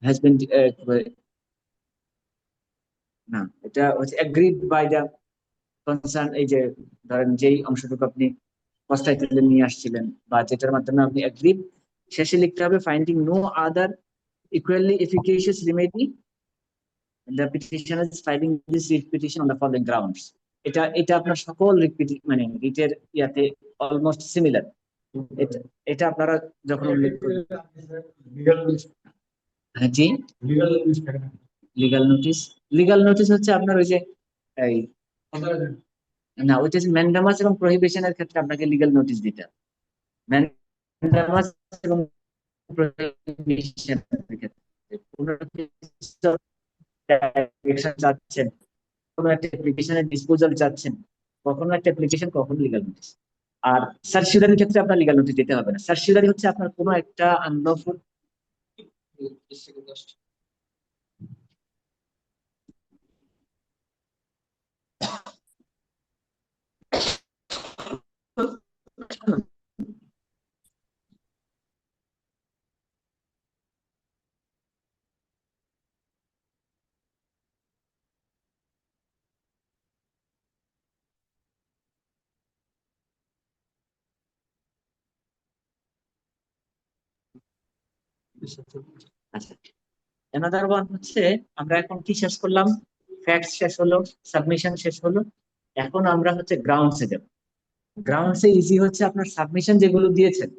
হ্যাজ বিন, না এটা হচ্ছে এগ্রিড বাই দ্য কনসার্ন, এই যে ধরেন যেই অংশটুকু আপনি কস্টাইটেলে নিয়ে আসছিলেন বা যেটার মাধ্যমে আপনি এগ্রিড, শেষে লিখতে হবে finding no other equally efficacious remedy the petitioner is filing this writ petition on the following grounds. এটা আপনার সকল মানে রিটের ইয়াতে অলমোস্ট সিমিলার। এটা আপনারা যখন উল্লেখ করবেন, হ্যাঁ জি, লিগ্যাল নোটিস হচ্ছে আপনার ওই যে এই না, ওইটা যে ম্যান্ডামাস এবং প্রহিবিশনের ক্ষেত্রে আপনাকে লিগ্যাল নোটিস দিতে হবে। ম্যান্ডামাস এবং প্রহিবিশনের ক্ষেত্রে চাচ্ছেন, কোনো একটা অ্যাপ্লিকেশনের ডিসপোজাল চাচ্ছেন, কখনো একটা অ্যাপ্লিকেশন, কখনো লিগ্যাল নোটিস। আর সার্চিউরির ক্ষেত্রে আপনার লিগ্যাল নোটিস দিতে হবে না। সার্চিউরি হচ্ছে আপনার কোনো একটা আনলফুল আচ্ছা, another one হচ্ছে আমরা এখন কি শেষ করলাম? ফ্যাক্টস শেষ হলো, সাবমিশন শেষ হলো, এখন আমরা হচ্ছে গ্রাউন্ডসে যাব। গ্রাউন্ডসে ইজি হচ্ছে আপনার সাবমিশন যেগুলো দিয়েছেন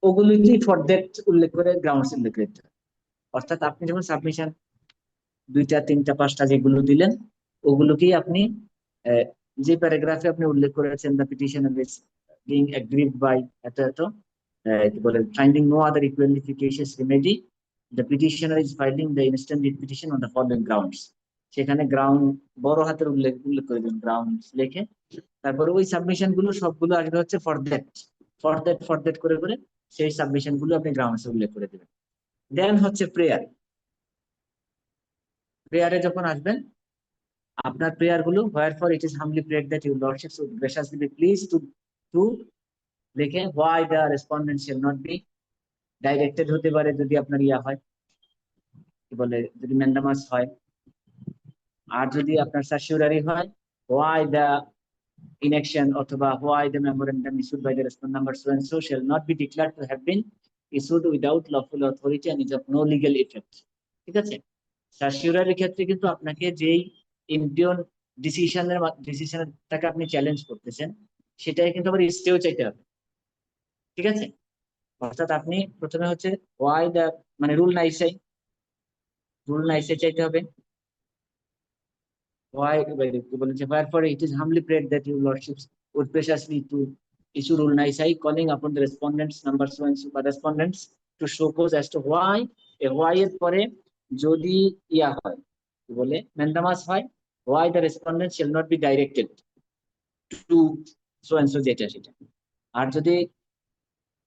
ওগুলোকেই ফর দ্যাট উল্লেখ করে গ্রাউন্ডস উল্লেখ করতে হবে। অর্থাৎ আপনি যখন সাবমিশন 2টা 3টা 5টা যেগুলো দিলেন ওগুলোকেই আপনি যে প্যারাগ্রাফে আপনি উল্লেখ করেছেন the petitioner is being aggrieved by এত এত, কি বলে, finding no other equally efficacious remedy, the petitioner is filing the instant writ petition on the following grounds. সেখানে গ্রাউন্ড বড় হাতের উল্লেখ করে দিন, গ্রাউন্ডস লিখে, তারপরে ওই সাবমিশন গুলো সবগুলো আসবে হচ্ছে ফর দ্যাট করে করে সেই সাবমিশন গুলো আপনি গ্রাউন্ডসে উল্লেখ করে দেবেন। দেন হচ্ছে প্রেয়ারে যখন আসবেন আপনার প্রেয়ার গুলো wherefore it is humbly prayed that your lordship would graciously be pleased to লিখে why the respondent shall not be directed হতে পারে যদি আপনার ইয়া হয়, কি বলে, যদি ম্যান্ডামাস হয়। আর যদি আপনার সার্চিউরি হয় why the inaction অথবা why the memorandum issued by the respondent number so and so shall not be declared to have been issued without lawful authority and is of no legal effect, ঠিক আছে? সার্চিউরির ক্ষেত্রে কিন্তু আপনাকে যেই ইমপিউন ডিসিশনটাকে আপনি challenge করতেছেন সেটাই কিন্তু আবার স্টেও চাইতে হবে, ঠিক আছে? অর্থাৎ আপনি প্রথমে হচ্ছে ওয়াই দ্য মানে রুল নাইসাই চাইতে হবে। Why বলেছে wherefore it is humbly prayed that your lordships would graciously to issue rule nisi calling upon the respondents number so and so বা respondents to show cause as to why why এর পরে যদি ইয়া হয় কি বলে mandamus হয়, why the respondent shall not be directed to so and so যেটা সেটা। আর যদি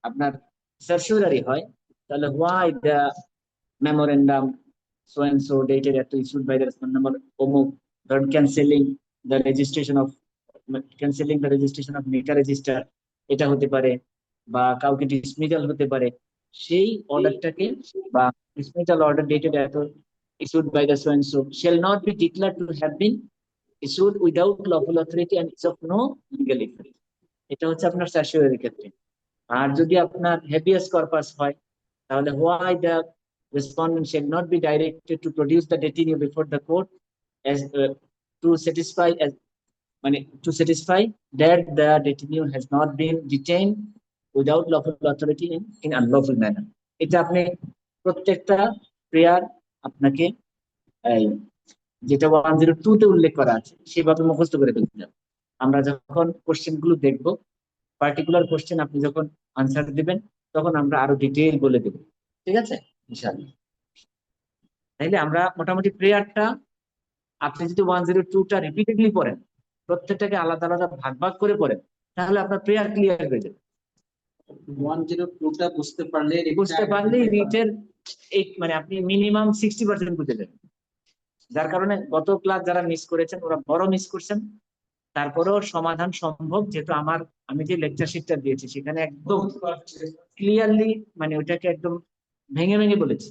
আপনার সার্সিউরারি হয় তাহলে why the memorandum so and so dated at issued by the respondent number অমুক, ধরুন cancelling the registration of meta register এটা হতে পারে, বা কাউকে ডিসমিসাল হতে পারে, সেই অর্ডারটাকে বা ডিসমিসাল অর্ডার ডেটেড এত issued by the so and so shall not be declared to have been issued without lawful authority and is of no legal effect। এটা হচ্ছে আপনার সার্সিউরারি ক্ষেত্রে। আর যদি আপনার হেভিয়াস কর্পাস হয় তাহলে why the respondent shall not be directed to produce the detinue before the court as to satisfy that the detinue has not been detained without lawful authority in unlawful manner। এটা আপনি প্রত্যেকটা prayer আপনাকে এই যেটা 102 তে উল্লেখ করা আছে সেভাবে মুখস্থ করে ফেলতে হবে। আমরা যখন কোশ্চেন গুলো দেখবো, পার্টিকুলার কোশ্চেন আপনি যখন আনসার দিবেন তখন আমরা আরো ডিটেইল বলে দেব, ঠিক আছে ইনশাআল্লাহ। তাইলে আমরা মোটামুটি প্রেয়ারটা আপনি যদি 102টা রিপিটেডলি পড়েন, প্রত্যেকটাকে আলাদা আলাদা ভাগ ভাগ করে পড়েন, তাহলে আপনার প্রেয়ার ক্লিয়ার হয়ে যাবে। 102টা বুঝতে পারলেই রিটের মানে আপনি মিনিমাম 60% বুঝে যাবেন। যার কারণে গত ক্লাস যারা মিস করেছেন ওরা বড় মিস করছেন, তারপরেও সমাধান সম্ভব, যেহেতু আমি যে লেকচার শিটটা দিয়েছি সেখানে একদম ক্লিয়ারলি মানে ওইটাকে একদম ভেঙে ভেঙে বলেছি।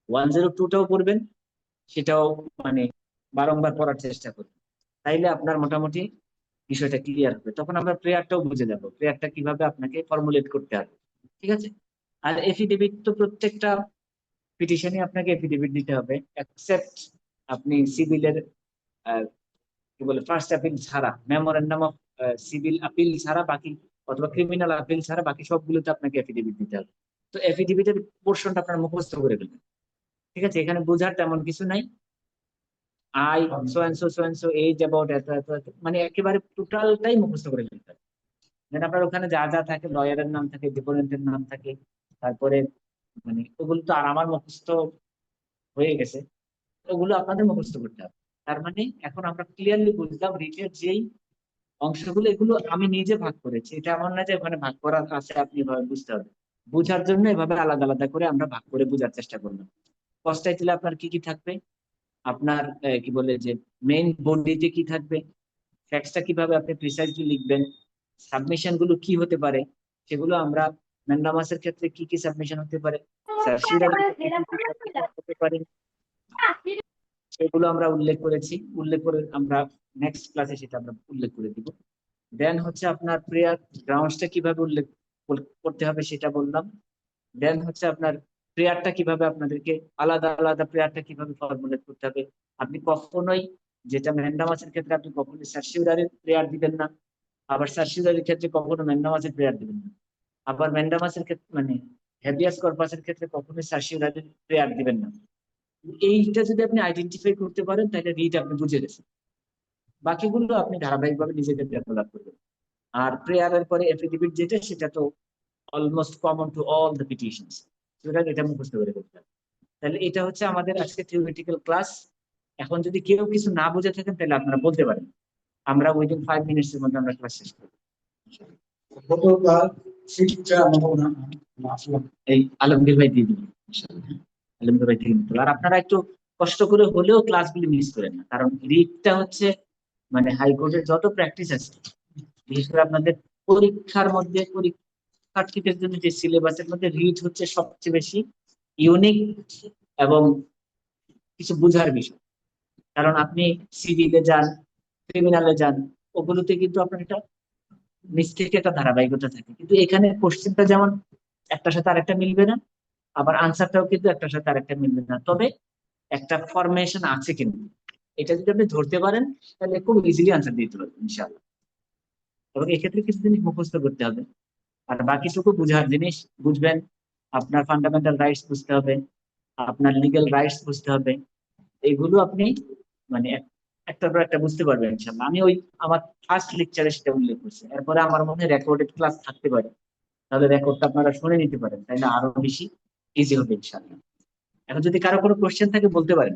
102টাও পড়বেন, সেটাও মানে বারংবার পড়ার চেষ্টা করবেন, তাইলে আপনার মোটামুটি বিষয়টা ক্লিয়ার হবে। তখন আমরা প্রেয়ারটাও বুঝে যাব, প্রেয়ারটা কিভাবে আপনাকে ফর্মুলেট করতে হবে, ঠিক আছে? আর এফিডেভিট তো প্রত্যেকটা পিটিশনে আপনাকে এফিডেভিট দিতে হবে, এক্সেপ্ট আপনি সিভিলের কি বলে ফার্স্ট আপিল ছাড়া, মেমোরেন্ডাম অফ সিভিল আপিল ছাড়া বাকি, অথবা ক্রিমিনাল আপিল ছাড়া বাকি সবগুলোতে আপনাকে এফিডেভিট দিতে হবে। তো এফিডেভিটের পোর্শনটা আপনার মুখস্থ করে ফেলবেন, ঠিক আছে? এখানে বোঝার তেমন কিছু নাই। I so and so as about এত এত এত, মানে একেবারে টোটালটাই মুখস্থ করে ফেলতে হবে। দেন আপনার ওখানে যা যা থাকে, লয়ারের নাম থাকে, ডিপোনেন্টের নাম থাকে, তারপরে মানে ওগুলো তো আর আমার মুখস্থ হয়ে গেছে, ওগুলো আপনাদের মুখস্থ করতে হবে। তার মানে এখন আমরা ক্লিয়ারলি বুঝলাম রিটের যেই অংশগুলো এগুলো আমি নিজে ভাগ করেছি, এটা এমন না যে ওখানে ভাগ করা আছে, আপনি এভাবে বুঝতে হবে। বোঝার জন্য এভাবে আলাদা আলাদা করে আমরা ভাগ করে বোঝার চেষ্টা করলাম। ফার্স্ট টাইটেলে আপনার কি কি থাকবে, আপনার কি বলে যে মেইন বডিতে কি থাকবে, ফ্যাক্টসটা কিভাবে আপনি প্রিসাইজলি লিখবেন, সাবমিশন গুলো কি হতে পারে সেগুলো আমরা ম্যান্ডামাসের ক্ষেত্রে কি কি সাবমিশন হতে পারে, হতে পারে, সেগুলো আমরা উল্লেখ করে আমরা নেক্সট ক্লাসে সেটা আমরা উল্লেখ করে দিব। দেন হচ্ছে আপনার প্রেয়ার গ্রাউন্ডসটা কিভাবে উল্লেখ করতে হবে সেটা বললাম। দেন হচ্ছে আপনার প্রেয়ারটা কিভাবে আপনাদেরকে আলাদা আলাদা প্রেয়ারটা কিভাবে ফর্মুলেট করতে হবে। আপনি কখনোই, যেটা ম্যান্ডামাসের ক্ষেত্রে আপনি কখনোই সার্সিউরারির প্রেয়ার দিবেন না, আবার সার্সিউরারির ক্ষেত্রে কখনো ম্যান্ডামাসের প্রেয়ার দিবেন না, আবার ম্যান্ডামাসের ক্ষেত্রে মানে হেভিয়াস কর্পাসের ক্ষেত্রে কখনোই সার্সিউরারির প্রেয়ার দিবেন না। এইটা যদি আপনি আইডেন্টিফাই করতে পারেন তাহলে রিড আপনি বুঝে গেছেন, বাকিগুলো আপনি ধারাবাহিকভাবে নিজেদের ডেভেলপ করবেন। আর প্রেয়ারের পরে এফিডেভিট যেটা, সেটা তো almost common to all the petitions, সুতরাং এটা মুখস্থ করে ফেলতে হবে। তাহলে এটা হচ্ছে আমাদের আজকে থিওরিটিক্যাল ক্লাস। এখন যদি কেউ কিছু না বুঝে থাকেন তাহলে আপনারা বলতে পারেন, আমরা উইদিন 5 মিনিটসের মধ্যে আমরা ক্লাস শেষ করব। এই আলমগীর ভাই দিয়ে দিবেন ইনশাআল্লাহ, আলমগীর ভাই দিয়ে দিবেন। আর আপনারা একটু কষ্ট করে হলেও ক্লাসগুলি মিস করেন না, কারণ রিডটা হচ্ছে মানে হাইকোর্টের যত প্র্যাকটিস আছে, বিশেষ করে আপনাদের পরীক্ষার মধ্যে পরীক্ষার্থীদের জন্য যে সিলেবাসের মধ্যে রিড হচ্ছে সবচেয়ে বেশি ইউনিক এবং কিছু বোঝার বিষয়। কারণ আপনি সিভিলে যান, ক্রিমিনালে যান, ওগুলোতে কিন্তু আপনার একটা নিচ থেকে একটা ধারাবাহিকতা থাকে, কিন্তু এখানে কোশ্চেনটা যেমন একটার সাথে আরেকটা মিলবে না, আবার আনসারটাও কিন্তু একটার সাথে আরেকটা মিলবে না, তবে একটা ফরমেশন আছে। কিন্তু এটা যদি আপনি ধরতে পারেন তাহলে খুব ইজিলি আনসার দিতে পারবেন ইনশাআল্লাহ। এবং এক্ষেত্রে কিছু জিনিস মুখস্থ করতে হবে, আর বাকিটুকু বুঝার জিনিস বুঝবেন। আপনার ফান্ডামেন্টাল রাইটস বুঝতে হবে, আপনার লিগ্যাল রাইটস বুঝতে হবে। এগুলো আপনি মানে একটার পর একটা বুঝতে পারবেন ইনশাল্লাহ। আমি ওই আমার ফার্স্ট লেকচারে সেটা উল্লেখ করছি। এরপরে আমার মনে হয় রেকর্ডেড ক্লাস থাকতে পারে, তাহলে রেকর্ডটা আপনারা শুনে নিতে পারেন, তাহলে আরো বেশি ইজি হবে ইনশাল্লাহ। এখন যদি কারো কোনো কোশ্চেন থাকে বলতে পারেন।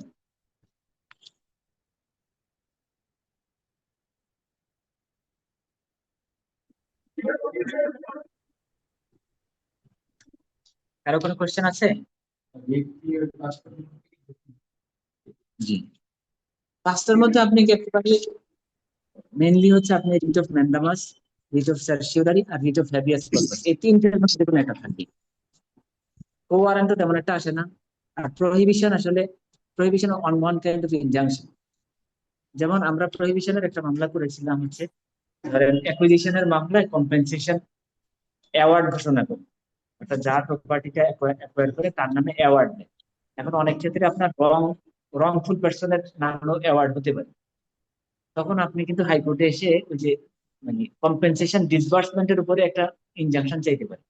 কারো কোনো কোশ্চেন আছে? জি, পাঁচটার মধ্যে আপনি একেবারে মেনলি হচ্ছে আপনি writ of mandamus, writ of certiorari আর রিট অফ হ্যাবিয়াস কর্পাস, এই তিনটের মধ্যে কোনো একটা থাকবে। কো ওয়ারেন্ট তেমন একটা আসে না। আর প্রহিবিশন আসলে prohibition on one kind of injunction. যেমন আমরা প্রহিবিশনের একটা মামলা করেছিলাম হচ্ছে, ধরেন অ্যাকুইজিশনের মামলায় কম্পেনসেশন অ্যাওয়ার্ড ঘোষণা করে, অর্থাৎ যার প্রপার্টিটা অ্যাকোয়ার করে তার নামে অ্যাওয়ার্ড দেয়। এখন অনেক ক্ষেত্রে আপনার রংফুল পার্সনের নামেও অ্যাওয়ার্ড হতে পারে। তখন আপনি কিন্তু হাইকোর্টে এসে ওই যে মানে কম্পেনসেশন ডিসবার্সমেন্টের উপরে একটা ইনজাংশন চাইতে পারে।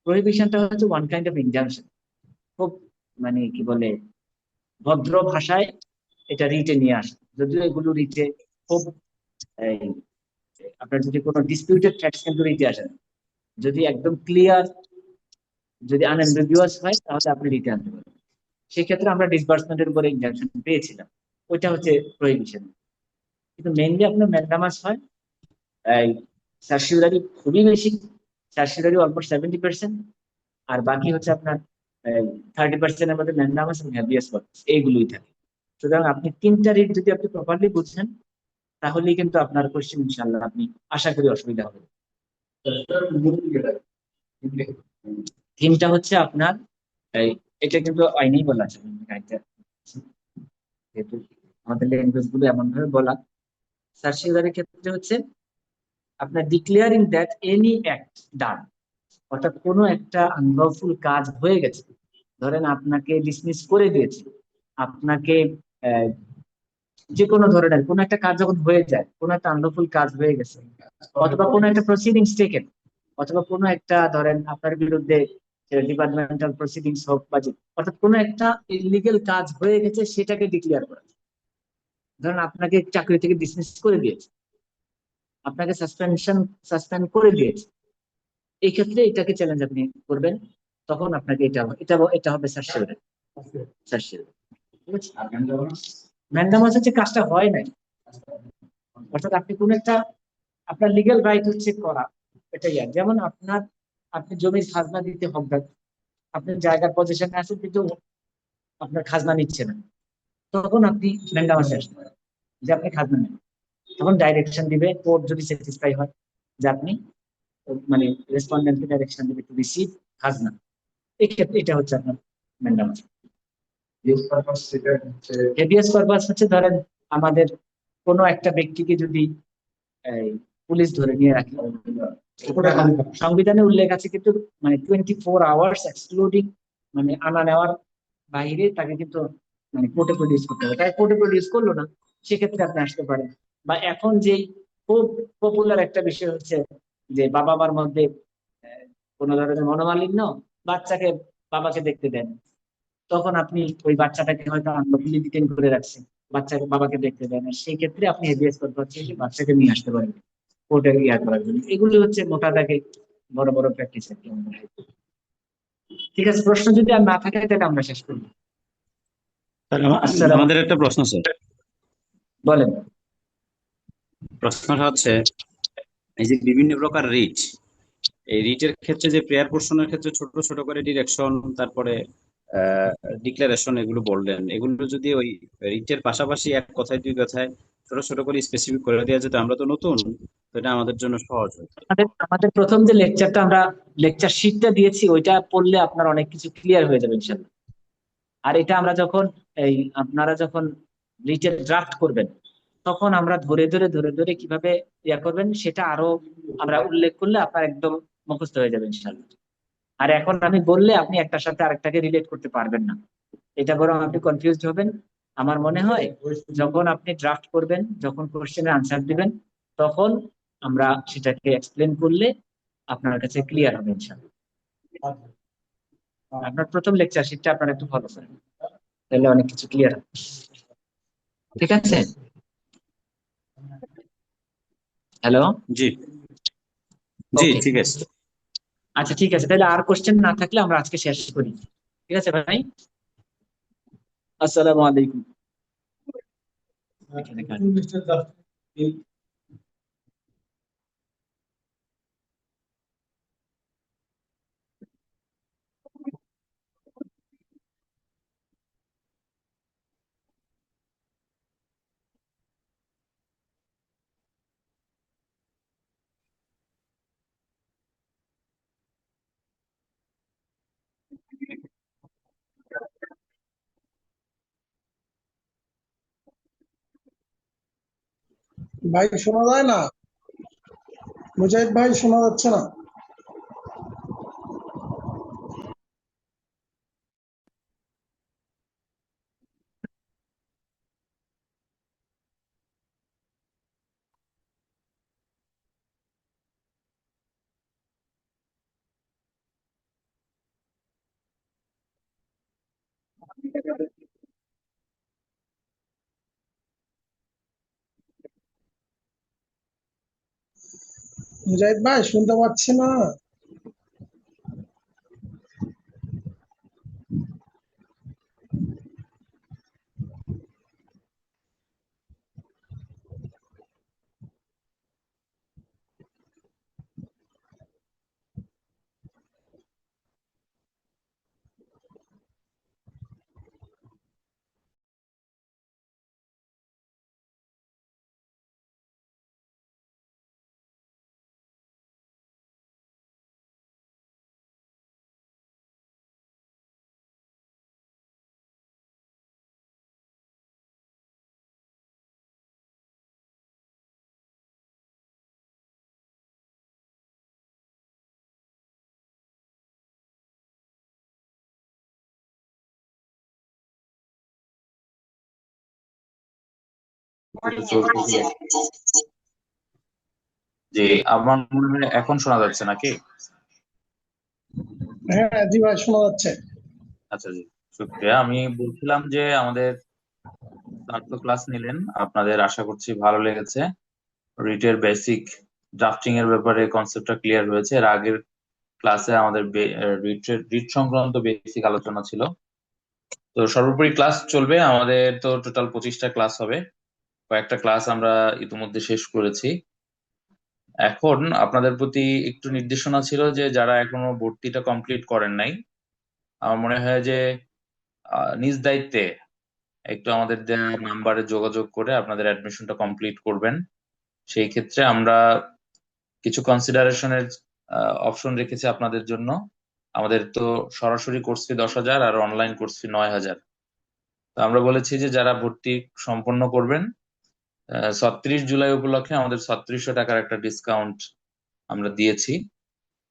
প্রহিবিশনটা হচ্ছে ওয়ান কাইন্ড অফ ইনজাংশন। খুব মানে কি বলে ভদ্র ভাষায় এটা রিটে নিয়ে আসে, যদিও এগুলো রিটে খুব এই, আপনার যদি কোনো ডিসপিউটেড ফ্যাক্টস কিন্তু রিটে আসে না। যদি একদম ক্লিয়ার, যদি আনএম্বিগুয়াস হয় তাহলে আপনি রিটে আনতে পারেন। সেক্ষেত্রে আমরা ডিসবার্সমেন্টের উপরে ইনজাংশন পেয়েছিলাম, ওইটা হচ্ছে প্রহিবিশন। কিন্তু মেইনলি আপনার ম্যান্ডামাস হয় এই সার্সিওরারি খুবই বেশি, সার্সিওরারি অলমোস্ট 70%, আর বাকি হচ্ছে আপনার 30%-এর মধ্যে ম্যান্ডামাস এবং হ্যাবিয়াস কর্পাস, এইগুলোই থাকে। সুতরাং আপনি তিনটা রিট যদি আপনি প্রপারলি বুঝছেন, তাহলেই কিন্তু আপনার কোশ্চেন ইনশাল্লাহ আপনি আশা করি অসুবিধা হবে। থিমটা হচ্ছে আপনার এটা কিন্তু আইনেই বলা আছে, যেহেতু আমাদের ল্যাঙ্গুয়েজ গুলো এমন ভাবে বলা। সার্সিওরারির ক্ষেত্রে হচ্ছে আপনার ডিক্লেয়ারিং দ্যাট এনি অ্যাক্ট ডান, অর্থাৎ কোনো একটা আনলফুল কাজ হয়ে গেছে। ধরেন আপনাকে ডিসমিস করে দিয়েছে, আপনাকে যে কোনো ধরনের কোনো একটা কাজ যখন হয়ে যায়, কোনো একটা আনলফুল কাজ হয়ে গেছে, অথবা কোনো একটা প্রসিডিংস টেকেন, অথবা কোনো একটা ধরেন আপনার বিরুদ্ধে ডিপার্টমেন্টাল প্রসিডিংস হোক বা অর্থাৎ কোনো একটা ইলিগেল কাজ হয়ে গেছে, সেটাকে ডিক্লেয়ার করা। ধরেন আপনাকে চাকরি থেকে ডিসমিস করে দিয়েছে, আপনাকে সাসপেন্ড করে দিয়েছে, এই ক্ষেত্রে এটাকে চ্যালেঞ্জ আপনি করবেন। তখন আপনাকে এটা হবে সার্সিওরারি। ম্যান্ডামাস হচ্ছে কাজটা হয় নাই, অর্থাৎ আপনি কোন একটা আপনার লিগ্যাল রাইট হচ্ছে করা, এটাই। আর যেমন আপনি জমির খাজনা দিতে হকদার, আপনি জায়গার পজিশনে আছেন কিন্তু আপনার খাজনা নিচ্ছে না, তখন আপনি ম্যান্ডামাসে আসতে পারেন যে আপনি খাজনা নেন। তখন ডাইরেকশন দিবে কোর্ট, যদি স্যাটিসফাই হয় যে আপনি মানে রেসপন্ডেন্টকে ডাইরেকশন দিবে টু রিসিভ খাজনা, এই ক্ষেত্রে এটা হচ্ছে আপনার ম্যান্ডামাস। হেভিয়াস পারপাস হচ্ছে ধরেন আমাদের কোনো একটা ব্যক্তিকে যদি পুলিশ ধরে নিয়ে রাখে, সংবিধানে উল্লেখ আছে কিন্তু মানে 24 আওয়ার্স এক্সক্লুডিং, মানে আনা নেওয়ার বাইরে তাকে কিন্তু মানে কোর্টে প্রডিউস করতে হবে। তাই কোর্টে প্রডিউস করলো না, সেক্ষেত্রে আপনি আসতে পারেন। বা এখন যেই খুব পপুলার একটা বিষয় হচ্ছে যে বাবা মার মধ্যে কোনো ধরনের মনোমালিন্য, বাচ্চাকে বাবাকে দেখতে দেন, তখন আপনি ওই বাচ্চাটাকে হয়তো আনলফুলি ডিটেইন করে রাখছেন, বাচ্চাকে বাবাকে দেখতে দেন, আর সেই ক্ষেত্রে আপনি হেভিয়াস কর্পাস থেকে বাচ্চাকে নিয়ে আসতে পারেন কোর্টে করার জন্য। এগুলি হচ্ছে মোটা দাগে বড় বড় প্র্যাকটিস আর কি। ঠিক আছে, প্রশ্ন যদি আর না থাকে তাহলে আমরা শেষ করবো। আমাদের একটা প্রশ্ন স্যার। বলেন। প্রশ্নটা হচ্ছে এই যে বিভিন্ন প্রকার রিট, এই রিটের ক্ষেত্রে যে প্রেয়ার পোর্শনের ক্ষেত্রে ছোট ছোট করে ডিরেকশন, তারপরে ডিক্লারেশন, এগুলো বললেন, এগুলো যদি ওই রিটের পাশাপাশি এক কথায় দুই কথায় ছোট ছোট করে স্পেসিফিক করে দেওয়া যেত, আমরা তো নতুন, তো এটা আমাদের জন্য সহজ হতো। আমাদের প্রথম যে লেকচারটা আমরা লেকচার শিটটা দিয়েছি, ওইটা পড়লে আপনার অনেক কিছু ক্লিয়ার হয়ে যাবে ইনশাআল্লাহ। আর এটা আমরা যখন আপনারা যখন রিটের ড্রাফট করবেন, তখন আমরা ধরে ধরে ধরে ধরে কিভাবে ইয়া করবেন সেটা আরো আমরা উল্লেখ করলে আপনার একদম মুখস্থ হয়ে যাবে ইনশাআল্লাহ। আর এখন আমি বললে আপনি একটার সাথে আরেকটাকে রিলেট করতে পারবেন না, এটা বরং আপনি কনফিউজড হবেন। আমার মনে হয় যখন আপনি ড্রাফট করবেন, যখন কোশ্চেনের আনসার দিবেন, তখন আমরা সেটাকে এক্সপ্লেন করলে আপনার কাছে ক্লিয়ার হবে ইনশাআল্লাহ। আপনার প্রথম লেকচার শিটটা আপনারা একটু ফলো করেন, তাহলে অনেক কিছু ক্লিয়ার হবে। ঠিক আছে? হ্যালো, জি জি ওকে, ঠিক আছে। আচ্ছা ঠিক আছে, তাহলে আর কোশ্চেন না থাকলে আমরা আজকে শেষ করি। ঠিক আছে ভাই, আসসালামু আলাইকুম। এখানে কাট। ভাই শোনা যায় না, মুজাহিদ ভাই শোনা যাচ্ছে না। মুজাহিদ ভাই শুনতে পাচ্ছি না। জি, আমার মনে হয় এখন শোনা যাচ্ছে নাকি? হ্যাঁ জি ভাই শোনা যাচ্ছে। আচ্ছা জি, শুক্রিয়া। আমি বলছিলাম যে আমাদের স্যার তো ক্লাস নিলেন, আপনাদের আশা করছি ভালো লেগেছে। রিটের বেসিক ড্রাফটিং এর ব্যাপারে কনসেপ্টটা ক্লিয়ার হয়েছে। এর আগের ক্লাসে আমাদের রিট সংক্রান্ত বেসিক আলোচনা ছিল। তো সর্বোপরি ক্লাস চলবে, আমাদের তো টোটাল 25টা ক্লাস হবে। কয়েকটা ক্লাস আমরা ইতিমধ্যে শেষ করেছি। এখন আপনাদের প্রতি একটু নির্দেশনা ছিল যে যারা এখনো ভর্তিটা কমপ্লিট করেন নাই, আমার মনে হয় যে নিজ দায়িত্বে একটু আমাদের দেওয়া নাম্বারে যোগাযোগ করে আপনাদের অ্যাডমিশনটা কমপ্লিট করবেন। সেই ক্ষেত্রে আমরা কিছু কনসিডারেশনের অপশন রেখেছি আপনাদের জন্য। আমাদের তো সরাসরি কোর্স ফি 10,000 আর অনলাইন কোর্স ফি 9,000। তো আমরা বলেছি যে যারা ভর্তি সম্পন্ন করবেন 36 জুলাই উপলক্ষে আমাদের 3600 টাকার একটা ডিসকাউন্ট আমরা দিয়েছি।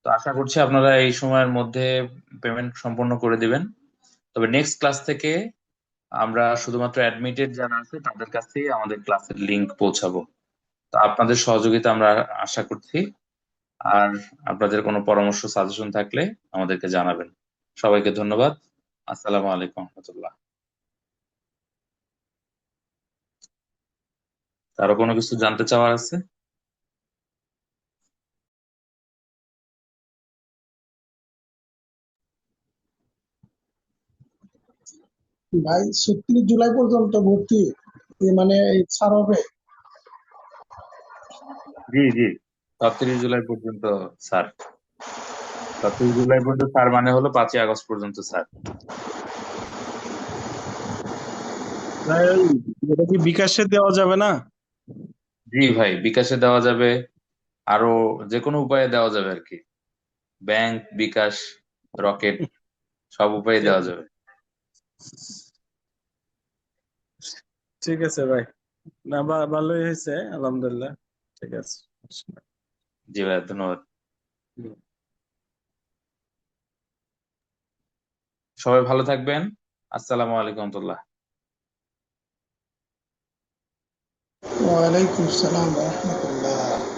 তো আশা করছি আপনারা এই সময়ের মধ্যে পেমেন্ট সম্পন্ন করে দিবেন। তবে নেক্সট ক্লাস থেকে আমরা শুধুমাত্র অ্যাডমিটেড যারা আছে তাদের কাছেই আমাদের ক্লাসের লিংক পৌঁছাবো। তো আপনাদের সহযোগিতা আমরা আশা করছি। আর আপনাদের কোনো পরামর্শ সাজেশন থাকলে আমাদেরকে জানাবেন। সবাইকে ধন্যবাদ। আসসালামু আলাইকুম রহমতুল্লাহ। আরো কোনো কিছু জানতে চাওয়ার আছে? ভাই 36 জুলাই পর্যন্ত ভর্তি মানে ছাড় হবে? জি জি, 37 জুলাই পর্যন্ত স্যার। 37 জুলাই পর্যন্ত স্যার মানে হলো 5ই আগস্ট পর্যন্ত স্যার। ভাই এটা কি বিকাশে দেওয়া যাবে না? জি ভাই, বিকাশে দেওয়া যাবে, আরো যে কোনো উপায়ে দেওয়া যাবে আর কি। ব্যাংক, বিকাশ, রকেট, সব উপায়ে দেওয়া যাবে। ঠিক আছে ভাই, না ভালোই হয়েছে আলহামদুলিল্লাহ। ঠিক আছে। জি ভাই, ধন্যবাদ। সবাই ভালো থাকবেন। আসসালামু আলাইকুম রহমতুল্লাহ। ওয়ালাইকুম আসসালাম ওয়া রাহমাতুল্লাহ।